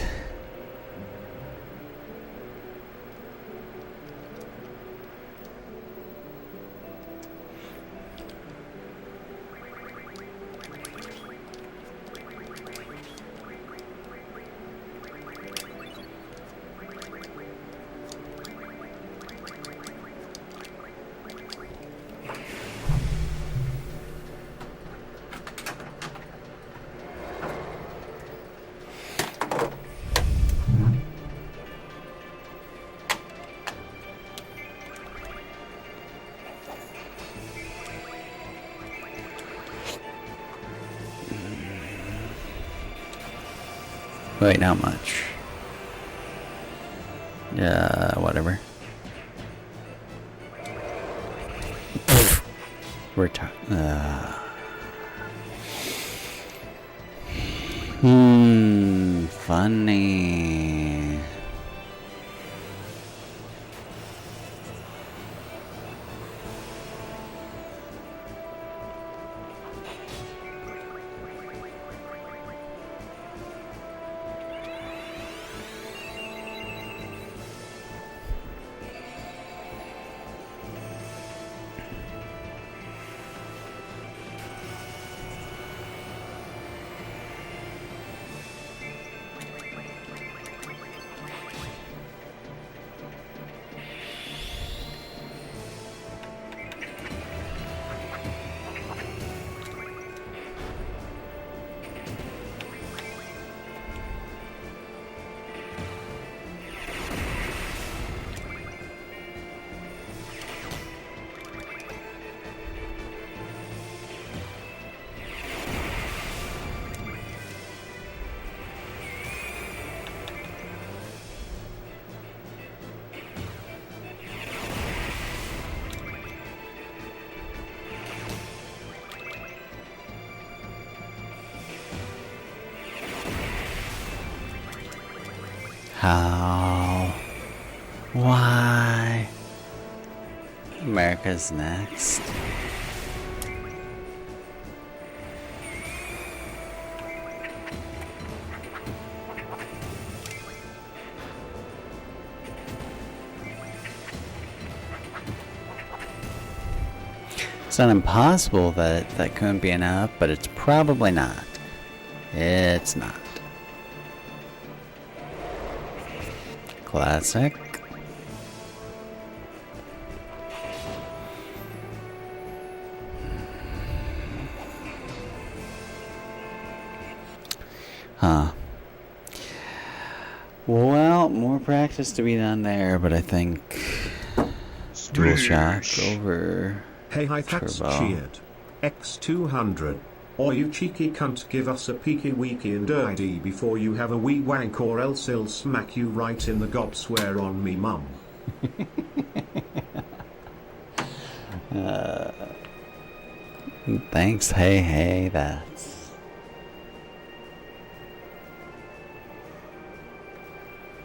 Wait, not much. Whatever. Funny. How? Why? America's next. It's not impossible that that couldn't be enough, but it's probably not. It's not. Classic. Huh. Well, more practice to be done there, but I think DualShock over Hey, hi, that's Turbo. cheered. X200. Or you cheeky cunt, give us a peeky weeky and ID before you have a wee wank, or else he'll smack you right in the gob. Swear on me, mum. Thanks. Hey, that's...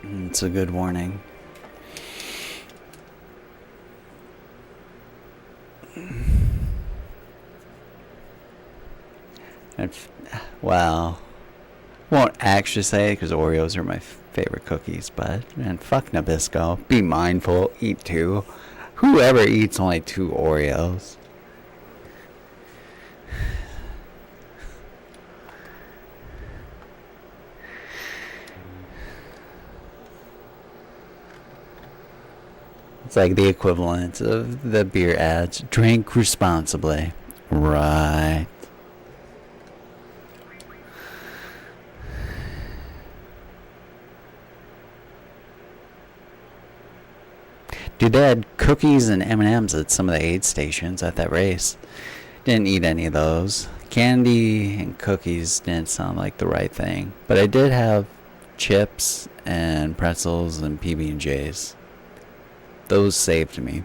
It's a good warning. Well, won't actually say it because Oreos are my favorite cookies, but man, fuck Nabisco. Be mindful. Eat two. Whoever eats only 2 Oreos. It's like the equivalent of the beer ads. Drink responsibly. Right. Dude, they had cookies and M&Ms at some of the aid stations at that race. Didn't eat any of those. Candy and cookies didn't sound like the right thing. But I did have chips and pretzels and PB&Js. Those saved me.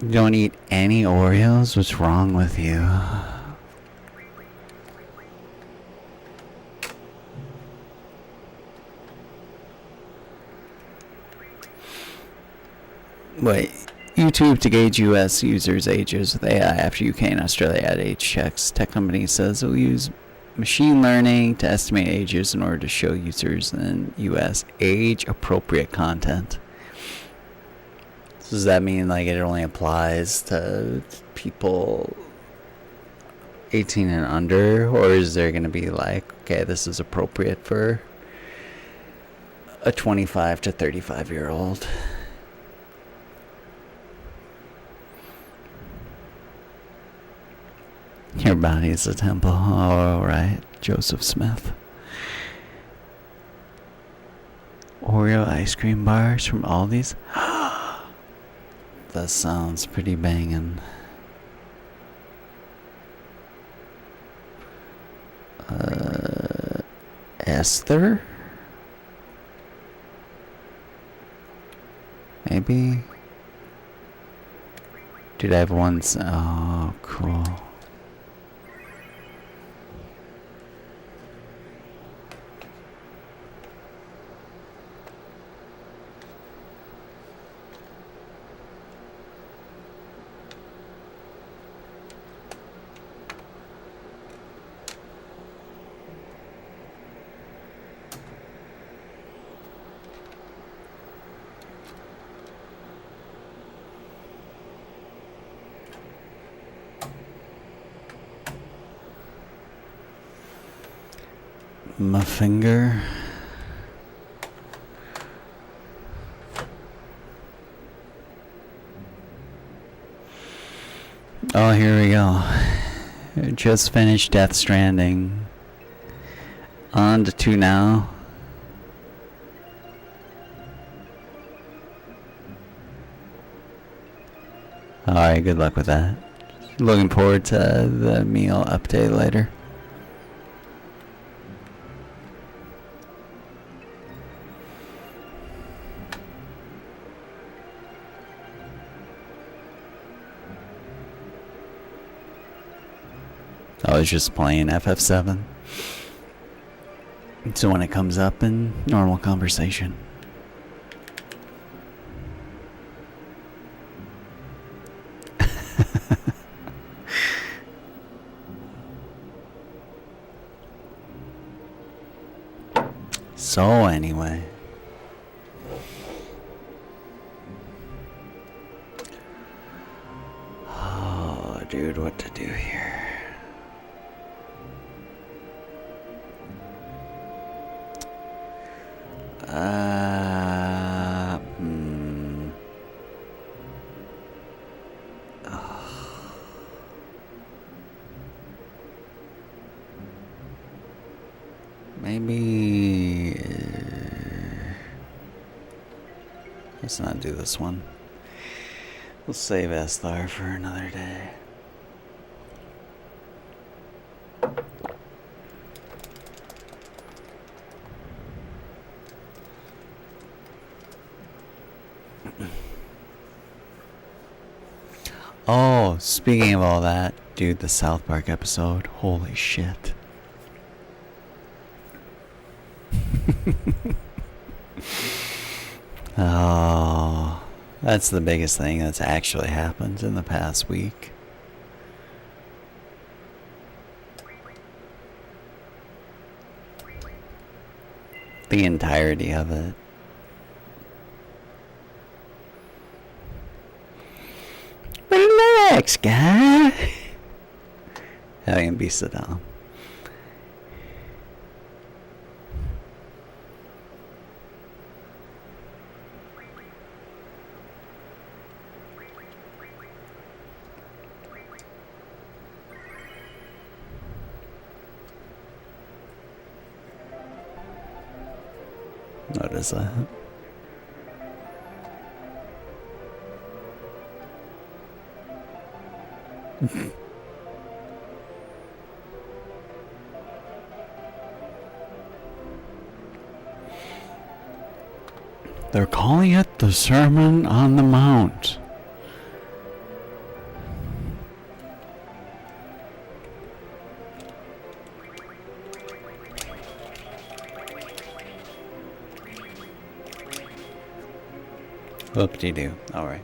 You don't eat any Oreos? What's wrong with you? Wait, YouTube to gauge US users' ages with AI after UK and Australia add age checks. Tech company says it will use machine learning to estimate ages in order to show users in US age appropriate content. So does that mean like it only applies to people 18 and under, or is there going to be like, okay, this is appropriate for a 25 to 35-year-old? Your body is a temple. Oh, right. Joseph Smith. Oreo ice cream bars from Aldi's. That sounds pretty banging. Esther? Maybe? Dude, I have one. Oh, cool. My finger. Oh, here we go. Just finished Death Stranding. On to 2 now. Alright, good luck with that. Looking forward to the meal update later. I was just playing FF7. So when it comes up in normal conversation. So anyway. Oh, dude, what to do here? Maybe let's not do this one. We'll save Esthar for another day. Oh, speaking of all that, dude, the South Park episode, holy shit. Oh, that's the biggest thing that's actually happened in the past week. The entirety of it. Relax, guy. I can be sit down. What is that? They're calling it the Sermon on the Mount. Whoop-de-doo. Alright.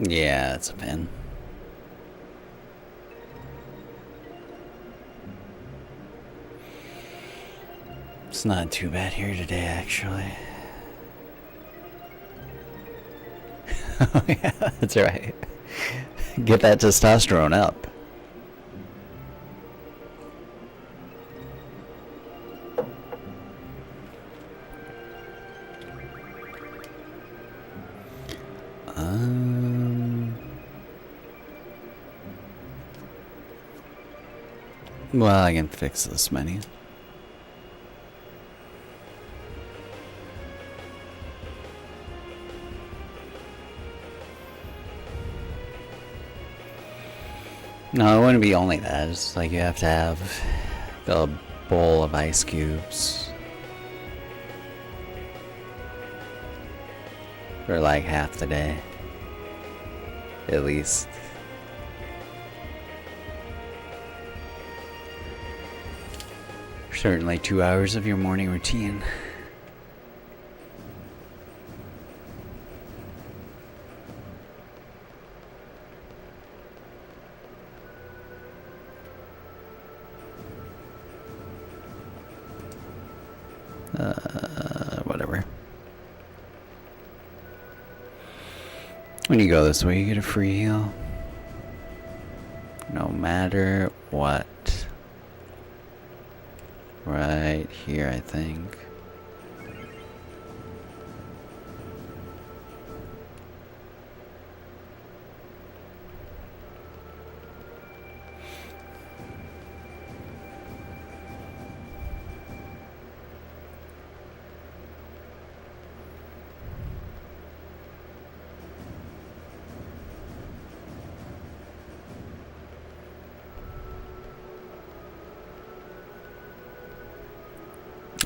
Yeah, it's a pin. It's not too bad here today, actually. Oh yeah, that's right. Get that testosterone up. Well, I can fix this menu. No, it wouldn't be only that. It's like you have to have a bowl of ice cubes for like half the day, at least. Certainly 2 hours of your morning routine. Whatever. When you go this way, you get a free heal. No matter what. Right here, I think.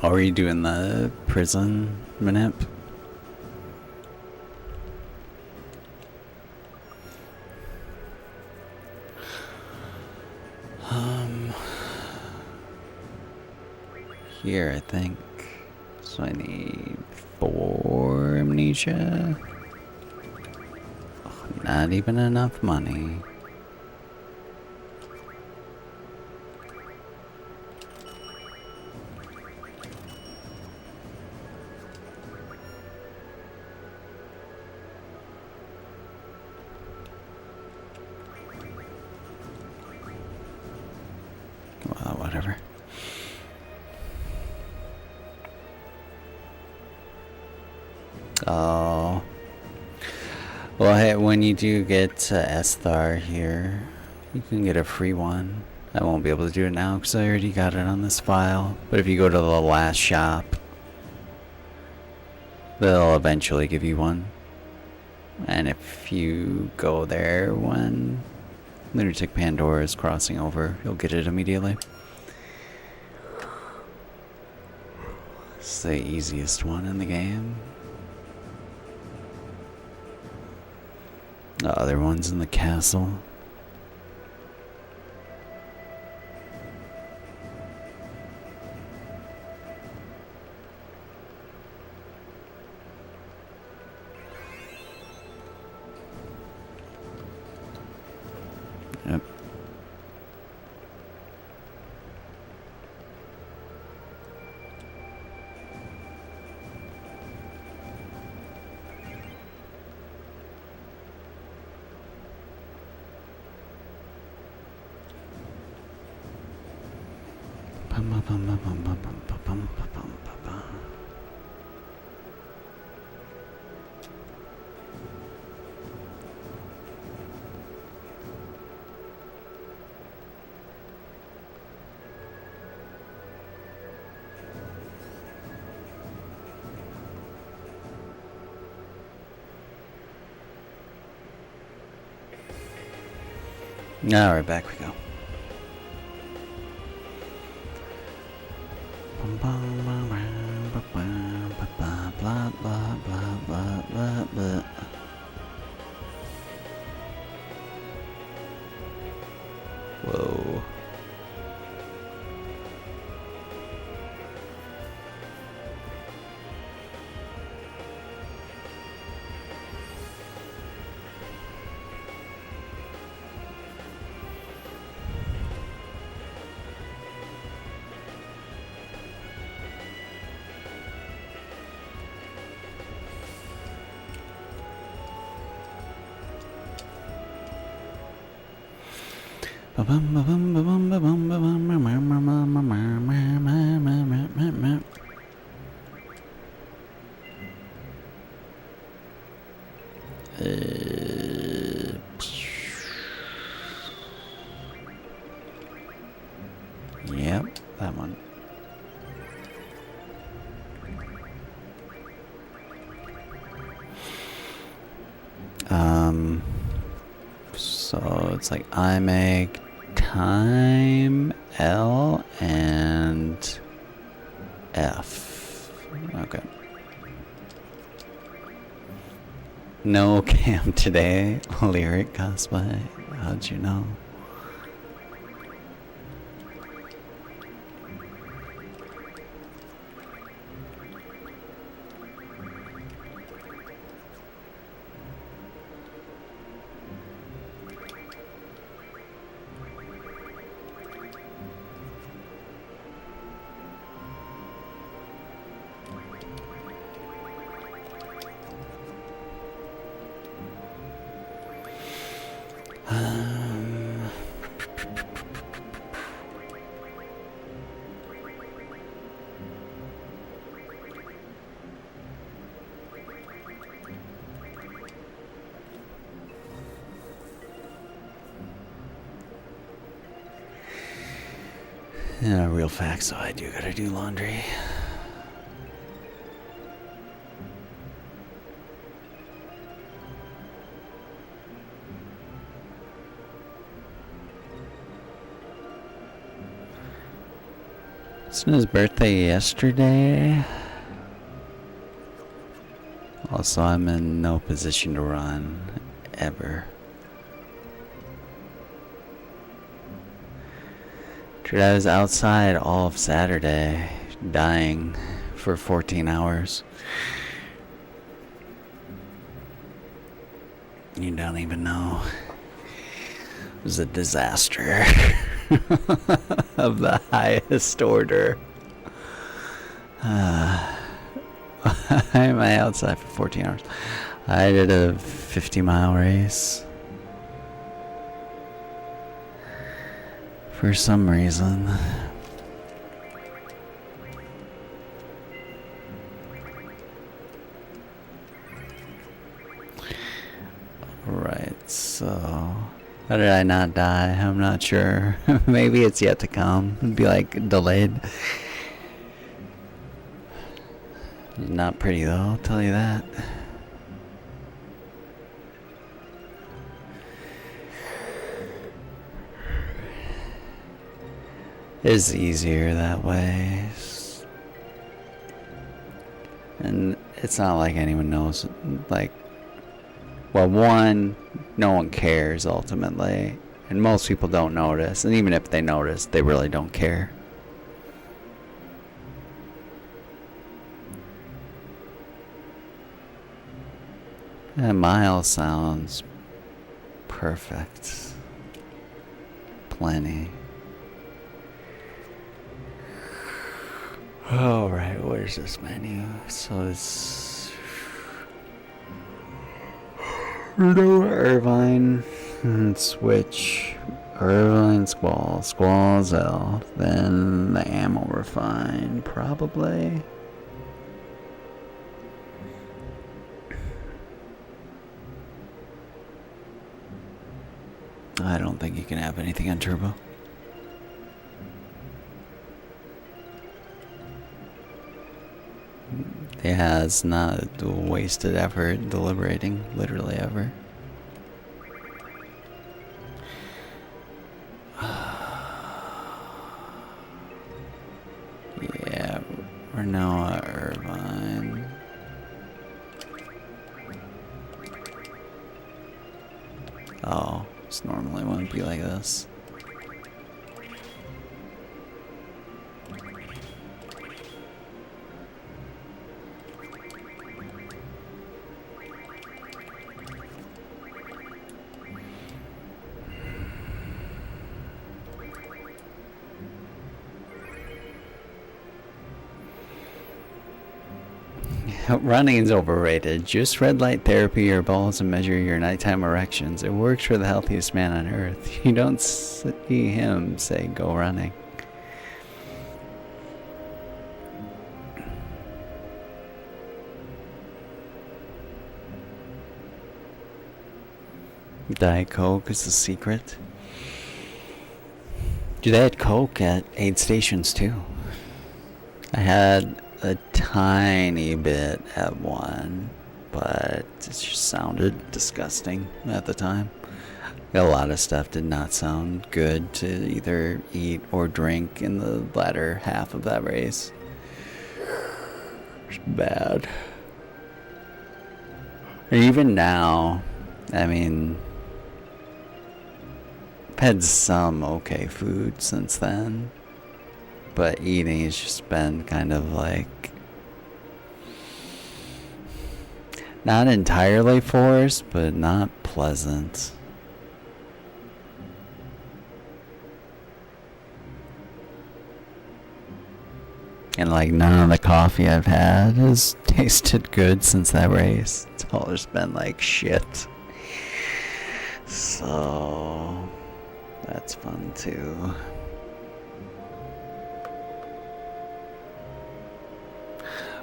Oh, are you doing the prison manip? Here, I think. So I need 4 amnesia. Oh, not even enough money. Well, whatever. Oh. Well, hey, when you do get Esthar here, you can get a free one. I won't be able to do it now because I already got it on this file. But if you go to the last shop, they'll eventually give you one. And if you go there when Lunatic Pandora is crossing over, you'll get it immediately. It's the easiest one in the game. The other one's in the castle. Yep. Alright, back we go. Whoa. Yep, that one. So it's like I make time L and F. Okay. No cam today. Lyric cosplay. How'd you know? Yeah, real fact, so I do gotta do laundry. It's his birthday yesterday. Also, I'm in no position to run, ever. Dude, I was outside all of Saturday, dying for 14 hours. You don't even know. It was a disaster of the highest order. Why am I outside for 14 hours? I did a 50-mile race. For some reason. Right, so how did I not die? I'm not sure. Maybe it's yet to come. It'd be like delayed. Not pretty though, I'll tell you that. It's easier that way. And it's not like anyone knows, like, Well, one, no one cares ultimately, and most people don't notice, and even if they notice, they really don't care. A mile sounds perfect. Plenty. Alright, where's this menu? So it's no Irvine. Switch. Irvine Squall. Squall's out. Then the ammo refine, probably. I don't think you can have anything on turbo. Yeah, it's not a wasted effort deliberating, literally ever. Yeah, Renoa Irvine. Oh, this normally wouldn't be like this. Running's overrated. Just red light therapy your balls and measure your nighttime erections. It works for the healthiest man on earth. You don't see him say go running. Diet Coke is the secret. Dude, they had Coke at aid stations too. I had a tiny bit at one, but it just sounded disgusting at the time. A lot of stuff did not sound good to either eat or drink in the latter half of that race. It's bad. And even now, I mean, I've had some okay food since then. But eating has just been kind of like not entirely forced, but not pleasant. And like none of the coffee I've had has tasted good since that race. It's all just been like shit. So that's fun too.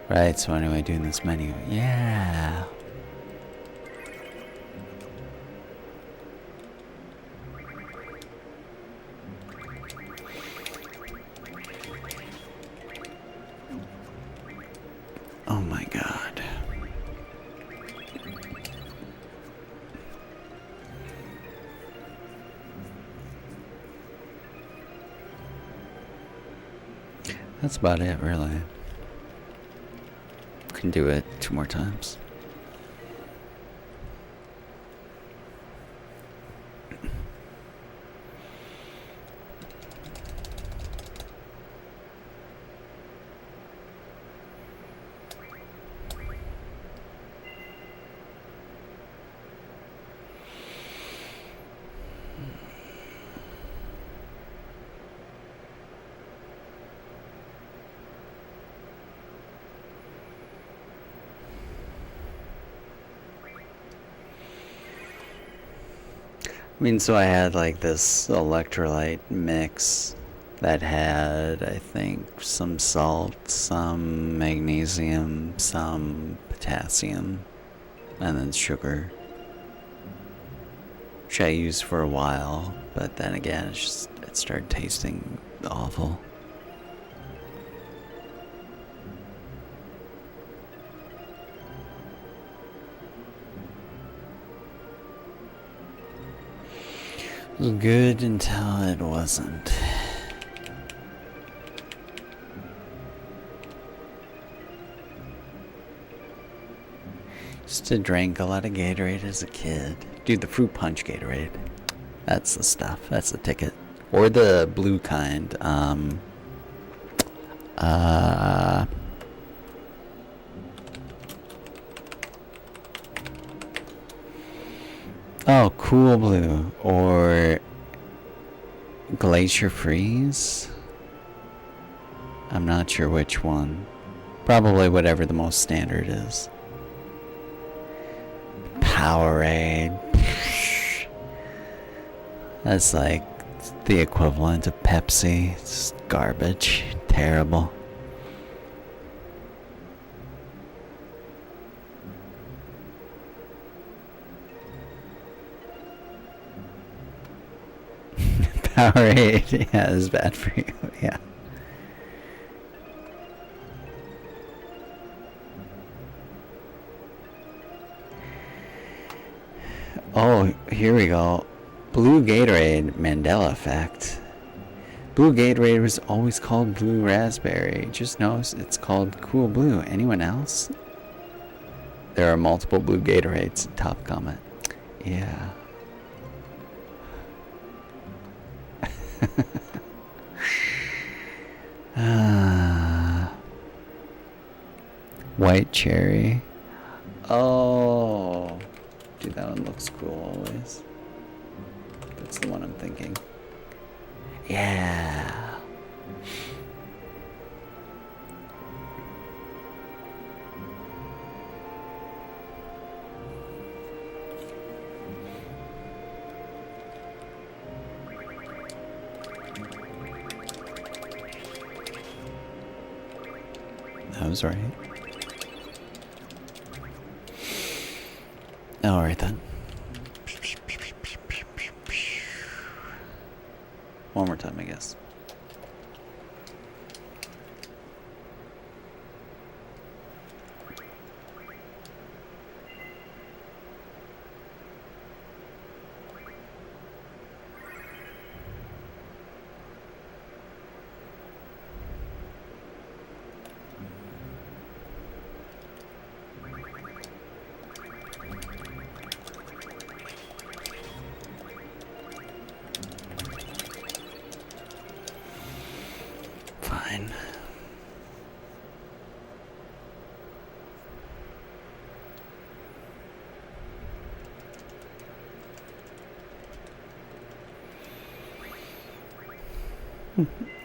Right, so anyway, doing this menu. Yeah. Oh my god. That's about it, really. Can do it 2 more times. I mean, so I had like this electrolyte mix that had, I think, some salt, some magnesium, some potassium, and then sugar, which I used for a while, but then again, it started tasting awful. It was good until it wasn't. Used to drink a lot of Gatorade as a kid. Dude, the fruit punch Gatorade. That's the stuff. That's the ticket. Or the blue kind. Oh, Cool Blue. Or Glacier Freeze. I'm not sure which one. Probably whatever the most standard is. Powerade. That's like the equivalent of Pepsi. It's garbage. Terrible. Powerade, yeah, is bad for you. Yeah. Oh, here we go. Blue Gatorade, Mandela effect. Blue Gatorade was always called Blue Raspberry. Just notice it's called Cool Blue. Anyone else? There are multiple Blue Gatorades. Top comment. Yeah. White cherry. Oh. Dude, that one looks cool always. That's the one I'm thinking. Yeah. That was right. Alright then. One more time, I guess. Fine.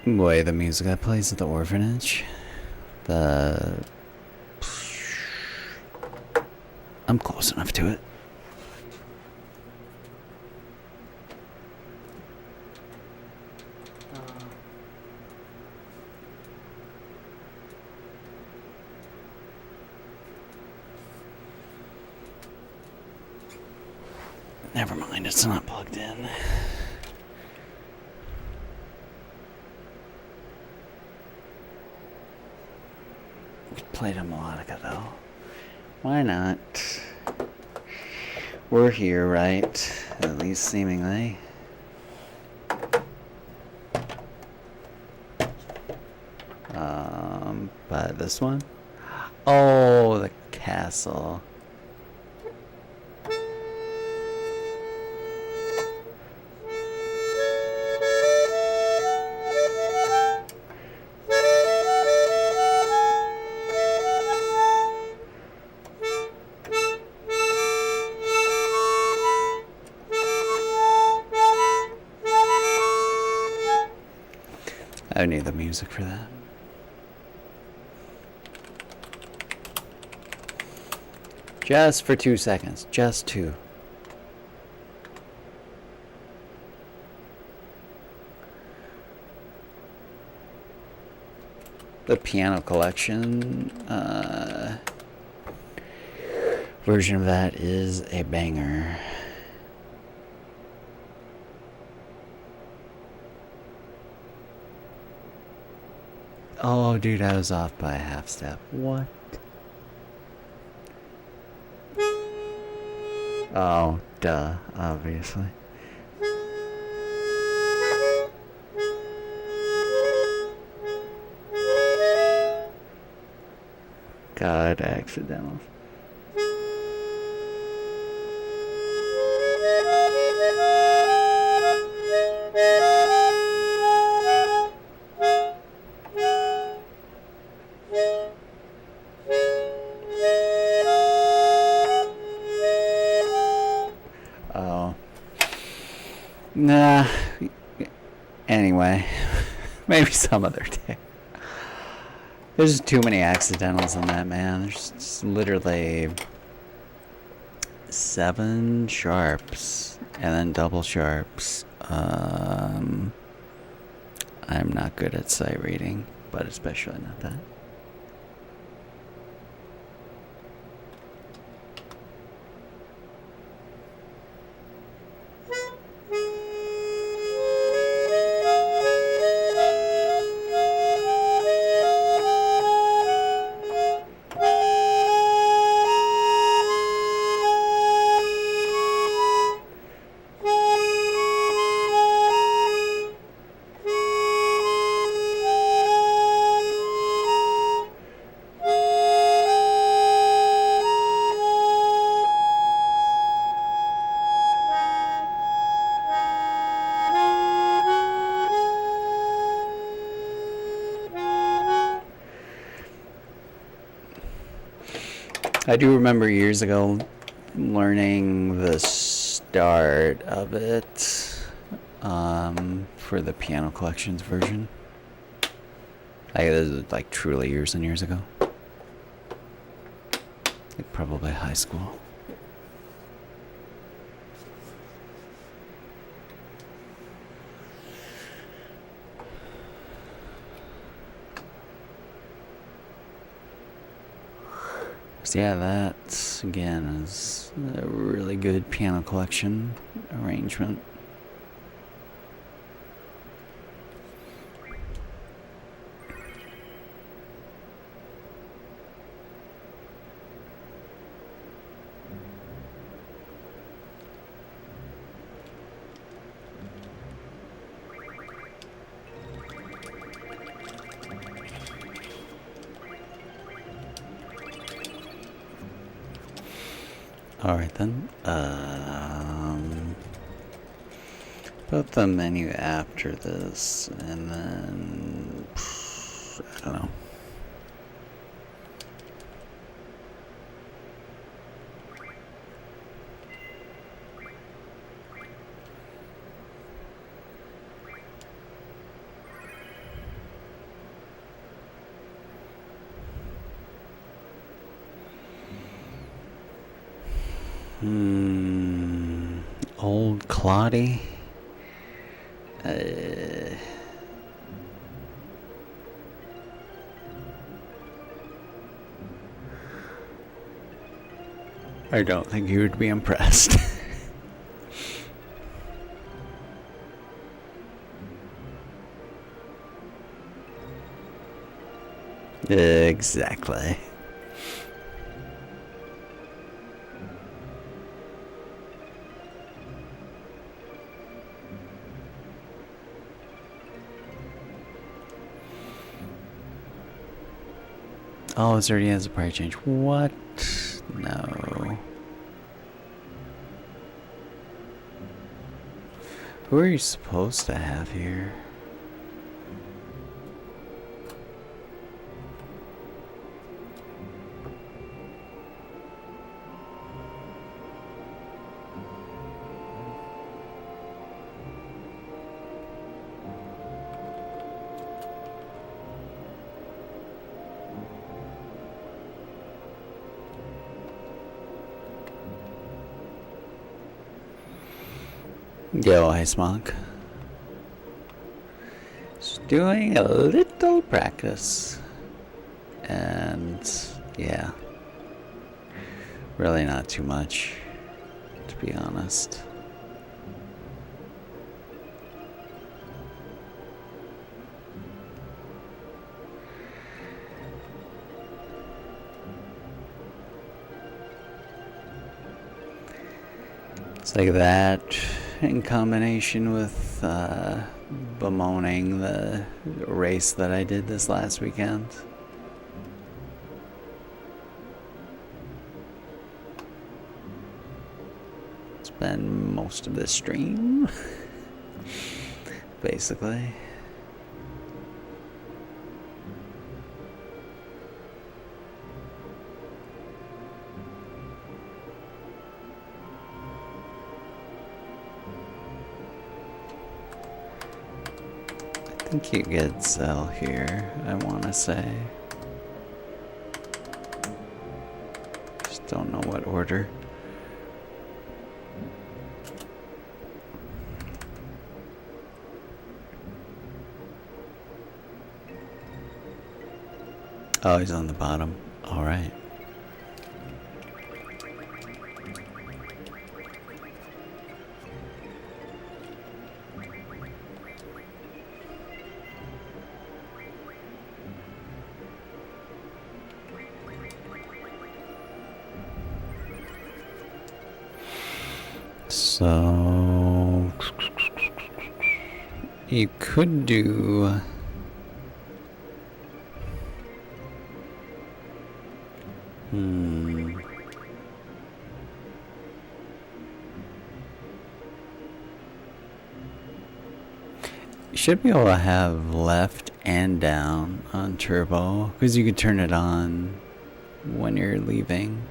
Boy, the music that plays at the orphanage. I'm close enough to it. Never mind, it's not plugged in. We played a melodica though. Why not? We're here, right? At least seemingly. But this one? Oh, the castle. I need the music for that. Just for 2 seconds. Just 2. The piano collection version of that is a banger. Oh, dude, I was off by a half step. What? Oh, duh, obviously. God, accidental. Nah. Anyway, maybe some other day. There's too many accidentals in that, man. There's just literally 7 sharps and then double sharps. I'm not good at sight reading, but especially not that. I do remember years ago learning the start of it for the piano collections version. This was like truly years and years ago. Like probably high school. So yeah, that again is a really good piano collection arrangement. Alright then. Put the menu after this, and then I don't know. Old Claudie. I don't think you would be impressed. Exactly. Oh, it already has a price change. What? No. Who are you supposed to have here? Yo, Ice Monk. Just doing a little practice. And yeah. Really not too much, to be honest. It's like that in combination with bemoaning the race that I did this last weekend. It's been most of the stream, basically. think you get Zell here, I want to say. Just don't know what order. Oh, he's on the bottom. All right. So you could do you should be able to have left and down on turbo because you could turn it on when you're leaving.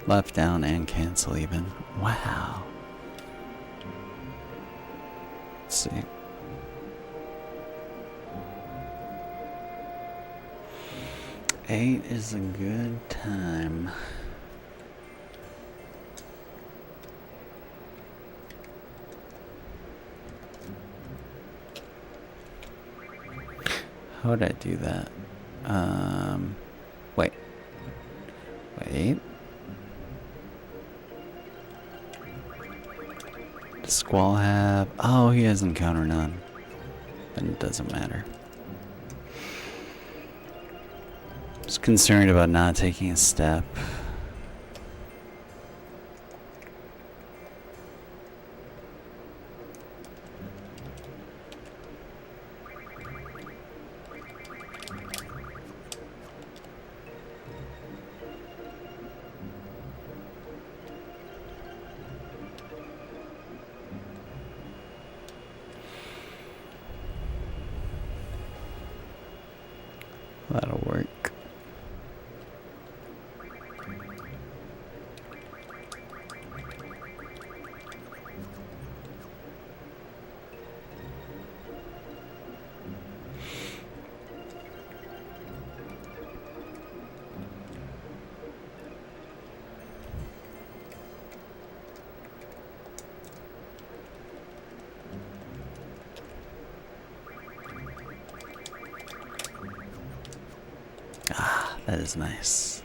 Left, down, and cancel even. Wow. Let's see. Eight is a good time. How would I do that? Wait. Wait. Does Squall have... Oh, he has encounter none. Then it doesn't matter. Just concerned about not taking a step. That'll work. That is nice.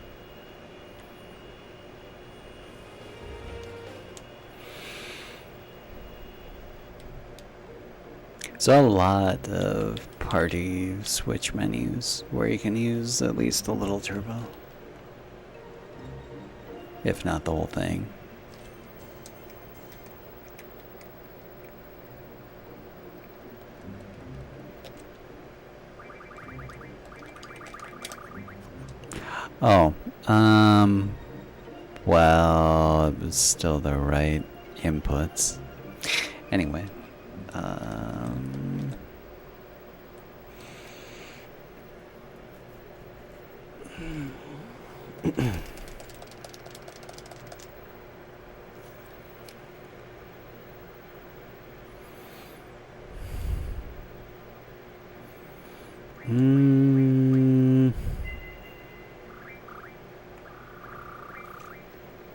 So a lot of party switch menus where you can use at least a little turbo. If not the whole thing. Oh, well, it was still the right inputs. Anyway,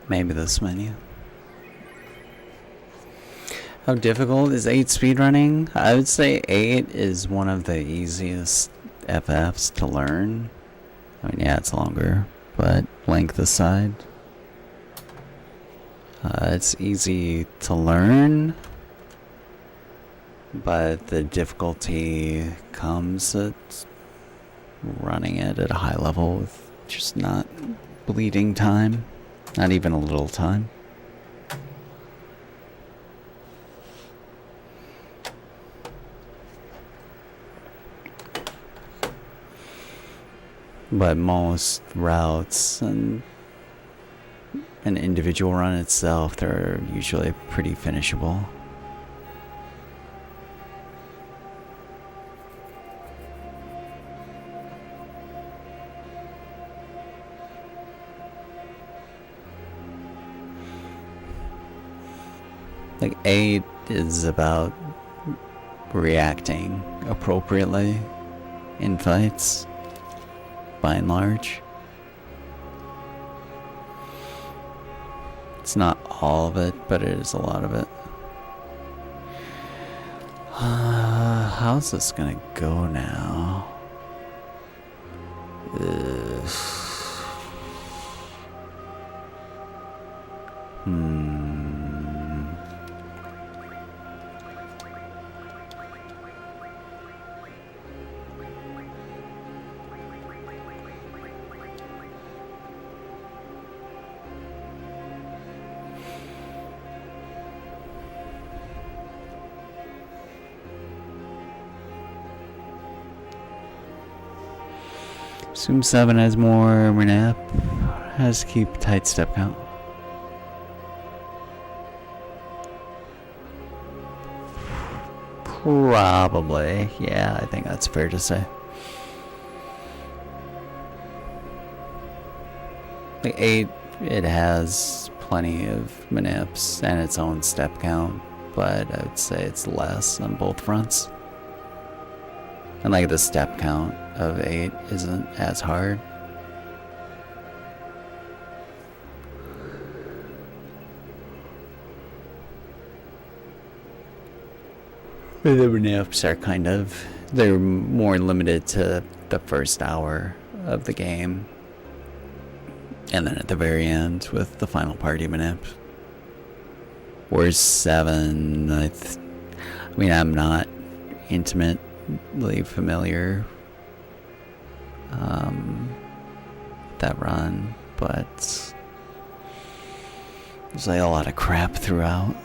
maybe this menu. How difficult is 8 speedrunning? I would say 8 is one of the easiest FFs to learn. I mean, yeah, it's longer, but length aside. It's easy to learn, but the difficulty comes at running it at a high level with just not bleeding time. Not even a little time. But most routes and an individual run itself, they're usually pretty finishable. Like 8 is about reacting appropriately in fights, by and large. It's not all of it, but it is a lot of it. How's this gonna go now? Assume 7 has more Renap. Has to keep tight step count. Probably. Yeah, I think that's fair to say. The 8, it has plenty of manips and its own step count, but I would say it's less on both fronts. And like the step count of 8 isn't as hard. But the manips are they're more limited to the first hour of the game. And then at the very end with the final party manip. Whereas 7, I mean, I'm not intimately familiar that run, but there's like a lot of crap throughout.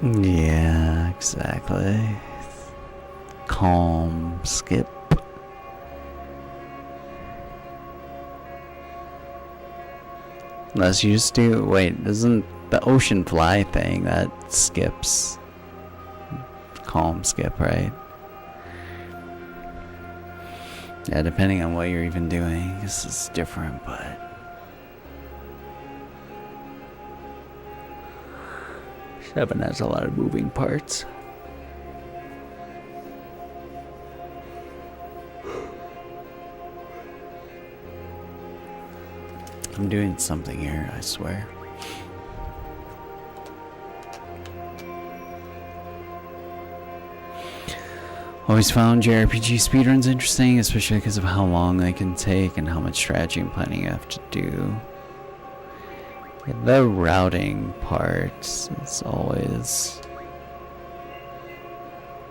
Yeah, exactly. Calm skip. Unless you just do. Wait, isn't the ocean fly thing that skips? Calm skip, right? Yeah, depending on what you're even doing, this is different, but. 7 has a lot of moving parts. I'm doing something here, I swear. Always found JRPG speedruns interesting, especially because of how long they can take and how much strategy and planning you have to do. The routing part is always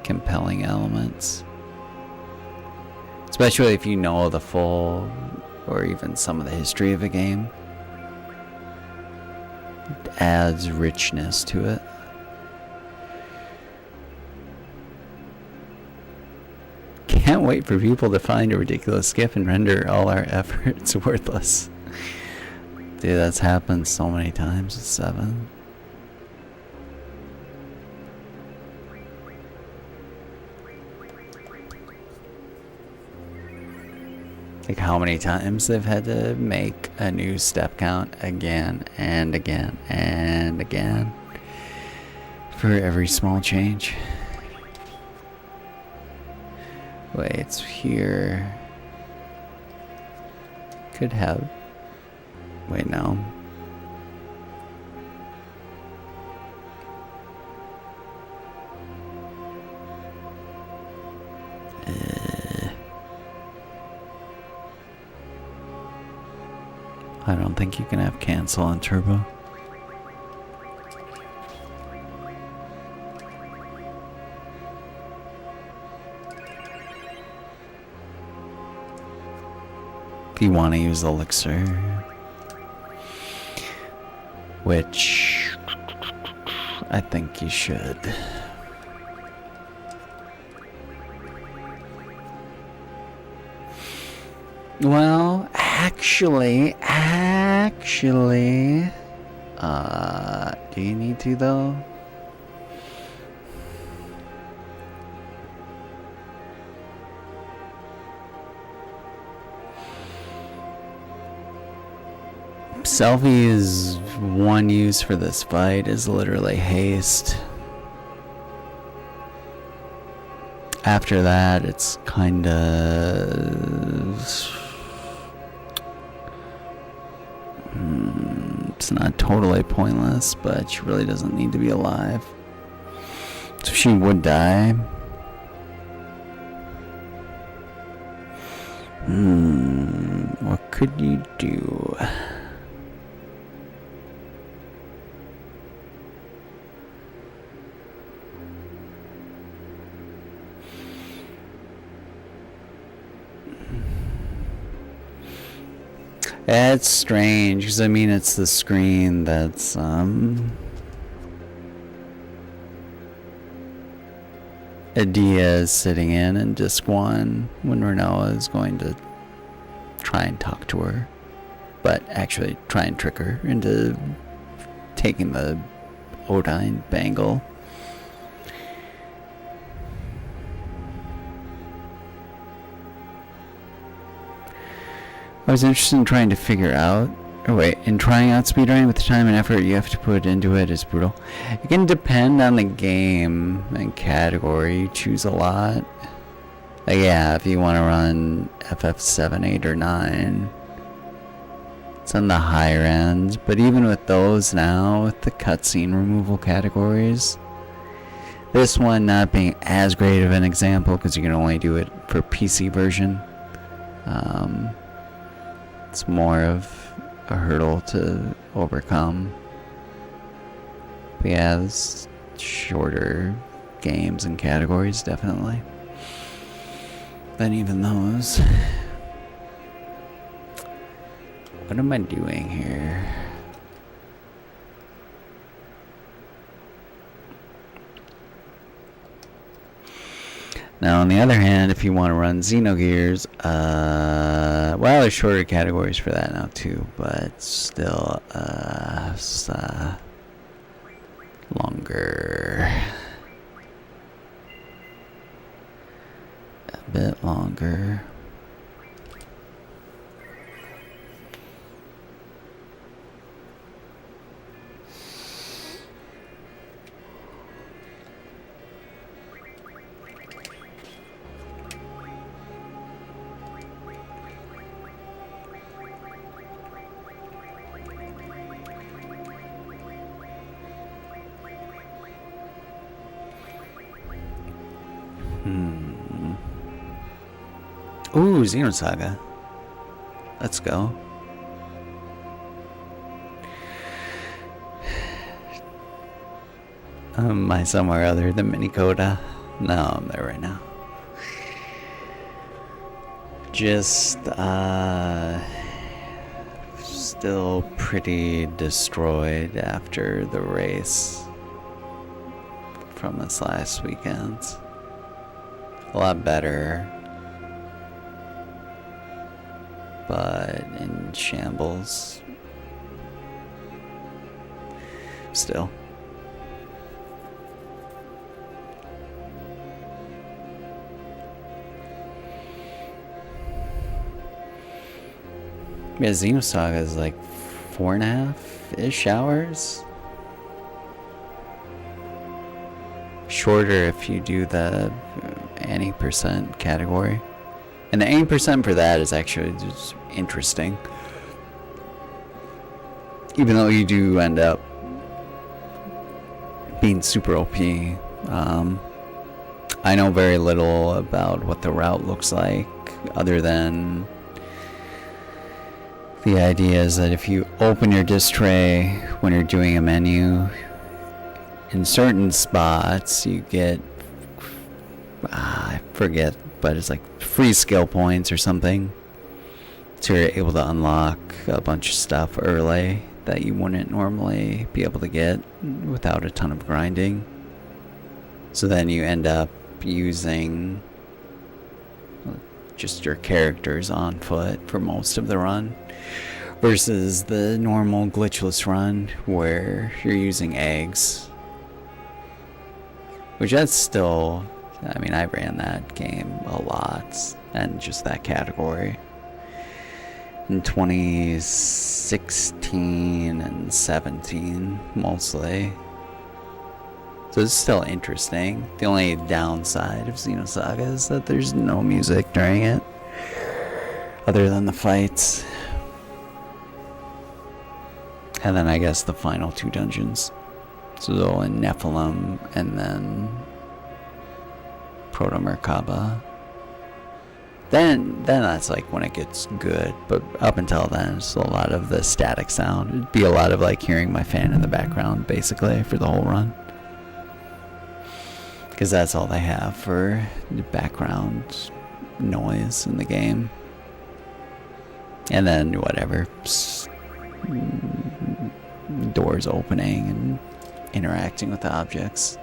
compelling elements. Especially if you know the full or even some of the history of a game. It adds richness to it. Can't wait for people to find a ridiculous skip and render all our efforts worthless. Dude, that's happened so many times with 7. Like how many times they've had to make a new step count again and again and again for every small change. Wait, it's here. Could have. Wait, no. I don't think you can have cancel on turbo. If you want to use elixir, which I think you should. Well, actually, do you need to though? Selfie is one use for this fight, is literally haste. After that, it's kinda... it's not totally pointless, but she really doesn't need to be alive. So she would die. What could you do? It's strange, because I mean, it's the screen that's, Adia is sitting in disc 1 when Renoa is going to try and talk to her, but actually try and trick her into taking the Odine bangle. I was interested in trying to figure out, in trying out speedrunning with the time and effort you have to put into it is brutal. It can depend on the game and category. You choose a lot. Like, yeah, if you want to run FF7, 8, or 9, it's on the higher end. But even with those now, with the cutscene removal categories, this one not being as great of an example because you can only do it for PC version. It's more of a hurdle to overcome. But yeah, there's shorter games and categories, definitely. But even those... What am I doing here? Now, on the other hand, if you want to run Xenogears, well, there's shorter categories for that now too, but still, it's, longer. A bit longer. Ooh, Xenosaga. Let's go. Am I somewhere other than Minicoda? No, I'm there right now. Just, still pretty destroyed after the race from this last weekend. A lot better, but in shambles still. Yeah, Xenosaga is like 4.5-ish hours. Shorter if you do the any percent category. And the 80% for that is actually just interesting. Even though you do end up being super OP. I know very little about what the route looks like, other than the idea is that if you open your disk tray when you're doing a menu, in certain spots you get, I forget, but it's like free skill points or something. So you're able to unlock a bunch of stuff early that you wouldn't normally be able to get without a ton of grinding. So then you end up using just your characters on foot for most of the run, versus the normal glitchless run where you're using eggs. Which that's still, I mean, I ran that game a lot, and just that category. in 2016 and 17 mostly. So it's still interesting. The only downside of Xenosaga is that there's no music during it, other than the fights. And then I guess the final 2 dungeons. So in Nephilim and then Proto Merkaba. Then that's like when it gets good, but up until then it's a lot of the static sound. It'd be a lot of like hearing my fan in the background basically for the whole run, because that's all they have for the background noise in the game. And then whatever, doors opening and interacting with the objects,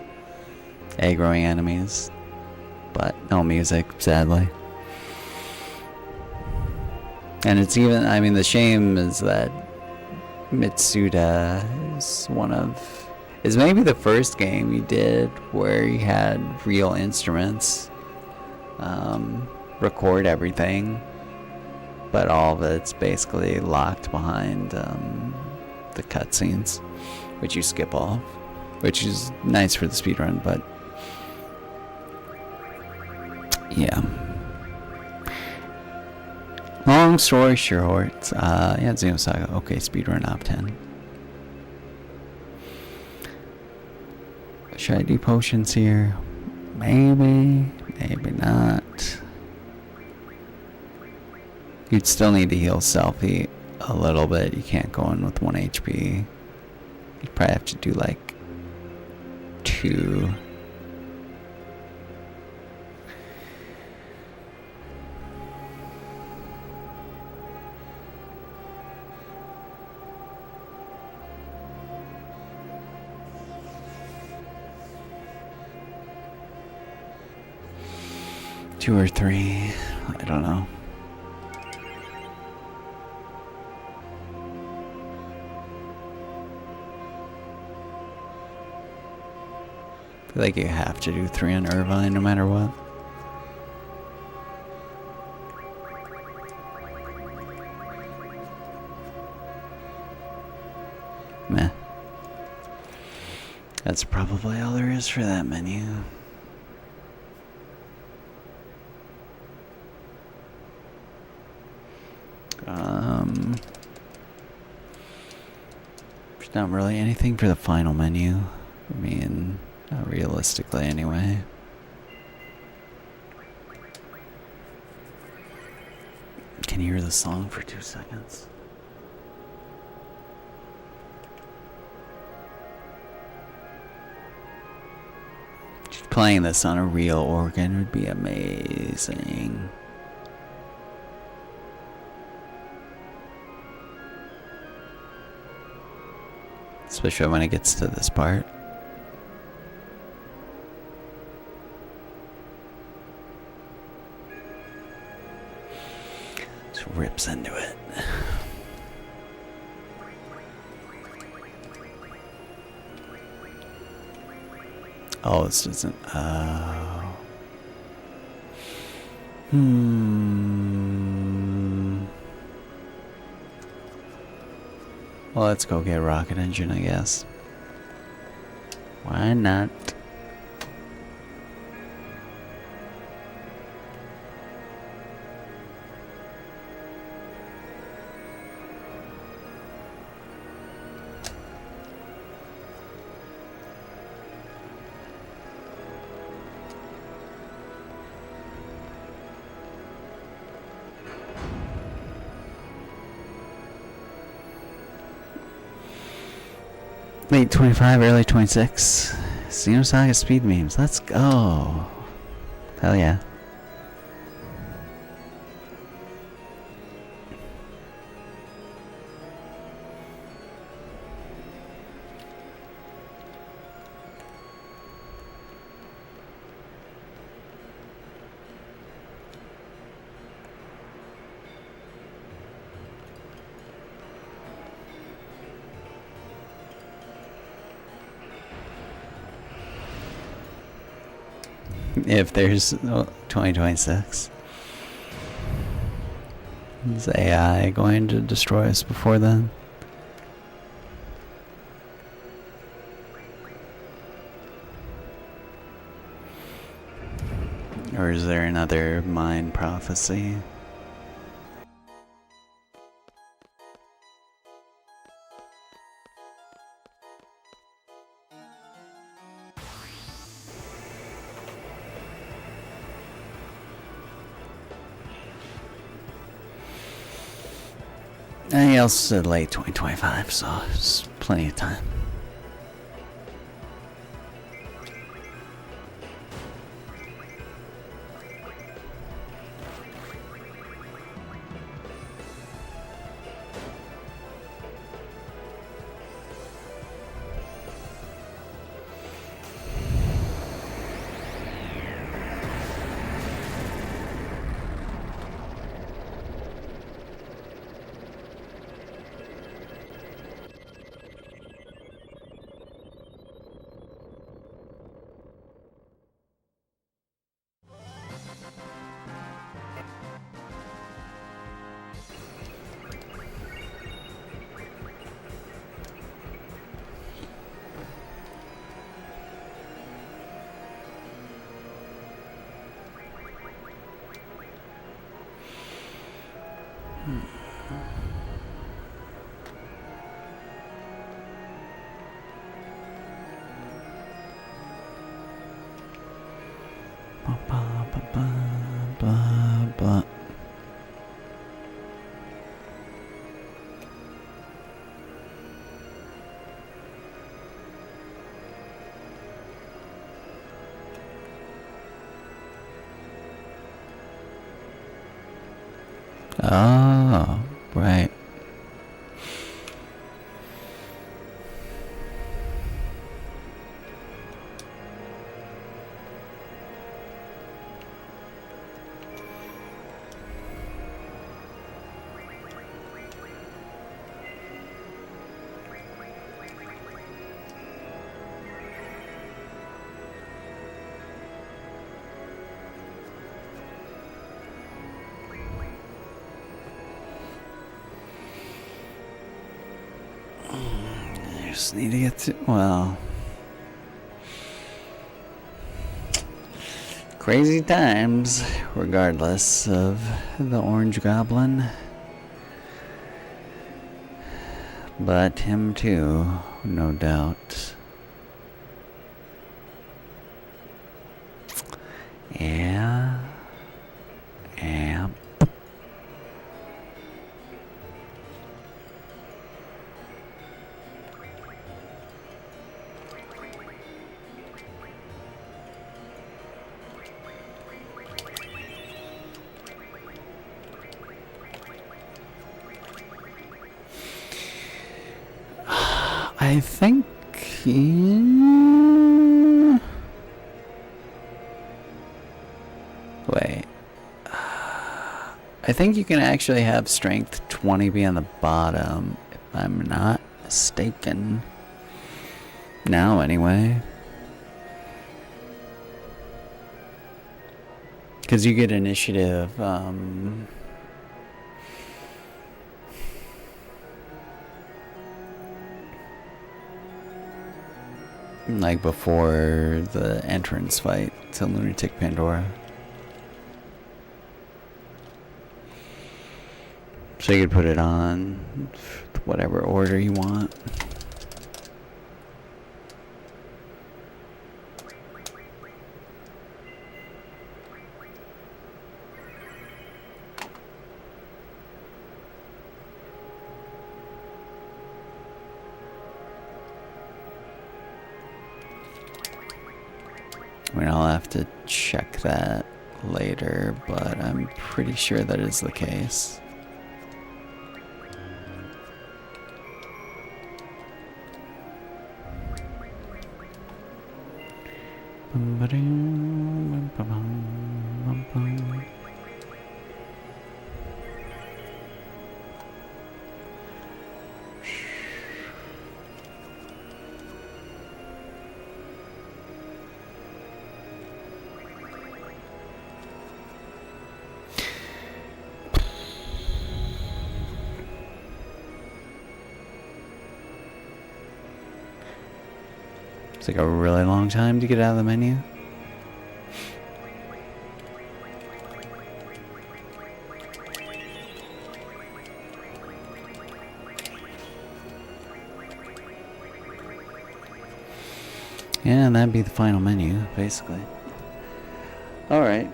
aggroing enemies, but no music, sadly. And it's even, I mean, the shame is that Mitsuda is maybe the first game he did where he had real instruments record everything, but all of it's basically locked behind the cutscenes, which you skip off, which is nice for the speedrun, but yeah. Long story short, yeah, Xenosaga, okay, speedrun op 10. Should I do potions here? Maybe, maybe not. You'd still need to heal Selfie a little bit. You can't go in with 1 HP. You'd probably have to do like 2. Two or 3, I don't know. I feel like you have to do 3 on Irvine no matter what. Meh. That's probably all there is for that menu. There's not really anything for the final menu. I mean, not realistically anyway. Can you hear the song for 2 seconds? Just playing this on a real organ would be amazing. Especially when it gets to this part. Just rips into it. Oh, this doesn't. Well, let's go get Rocket Engine, I guess. Why not? Late 25, early 26. Xenosaga speed memes. Let's go. Hell yeah. If there's 2026. Is AI going to destroy us before then? Or is there another mind prophecy? And he also said late 2025, so it's plenty of time. Oh, right. Just need to get to, well, crazy times, regardless of the Orange Goblin. But him too, no doubt. Yeah. Yeah. I think wait. I think you can actually have strength 20 be on the bottom, if I'm not mistaken. Now, anyway. Because you get initiative, like before the entrance fight to Lunatic Pandora. So you could put it on whatever order you want. I mean, I'll have to check that later, but I'm pretty sure that is the case. It's like a really long time to get out of the menu. Yeah, and that'd be the final menu, basically. Alright,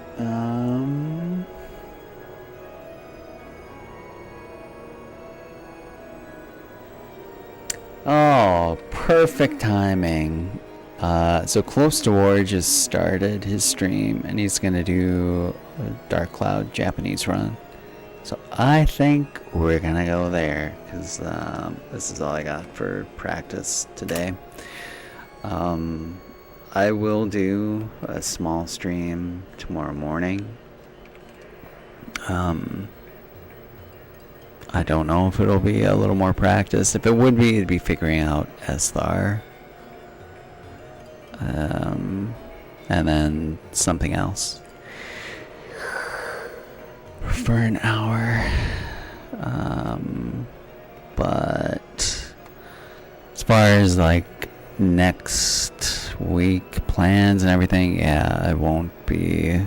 oh, perfect timing. So Close to War just started his stream, and he's gonna do a Dark Cloud Japanese run. So I think we're gonna go there, because this is all I got for practice today. I will do a small stream tomorrow morning. I don't know if it'll be a little more practice. If it would be, it'd be figuring out Esthar. And then something else. For an hour. But as far as like next week plans and everything, yeah, I won't be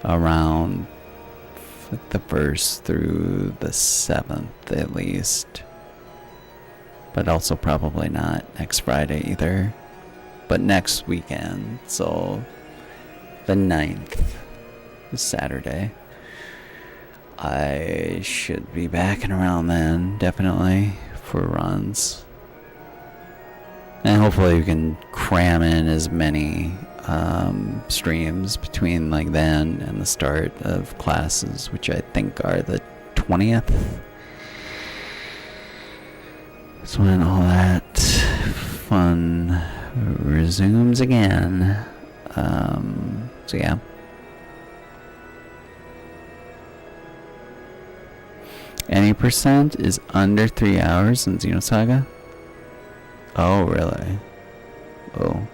around the 1st through the 7th at least, but also probably not next Friday either, but next weekend, so the 9th is Saturday. I should be back and around then, definitely, for runs. And hopefully we can cram in as many streams between like then and the start of classes, which I think are the 20th. That's when all that fun resumes again. So yeah. Any percent is under 3 hours in Xenosaga? Oh, really? Oh.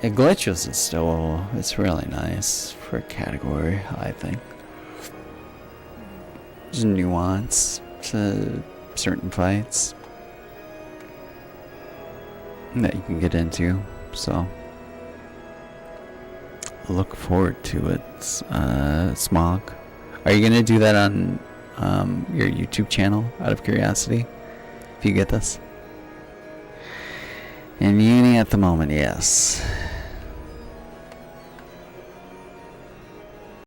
It glitches is still, it's really nice for a category, I think. There's nuance to certain fights that you can get into, so look forward to it. Smog, are you gonna do that on your YouTube channel, out of curiosity, if you get this? In uni at the moment, yes.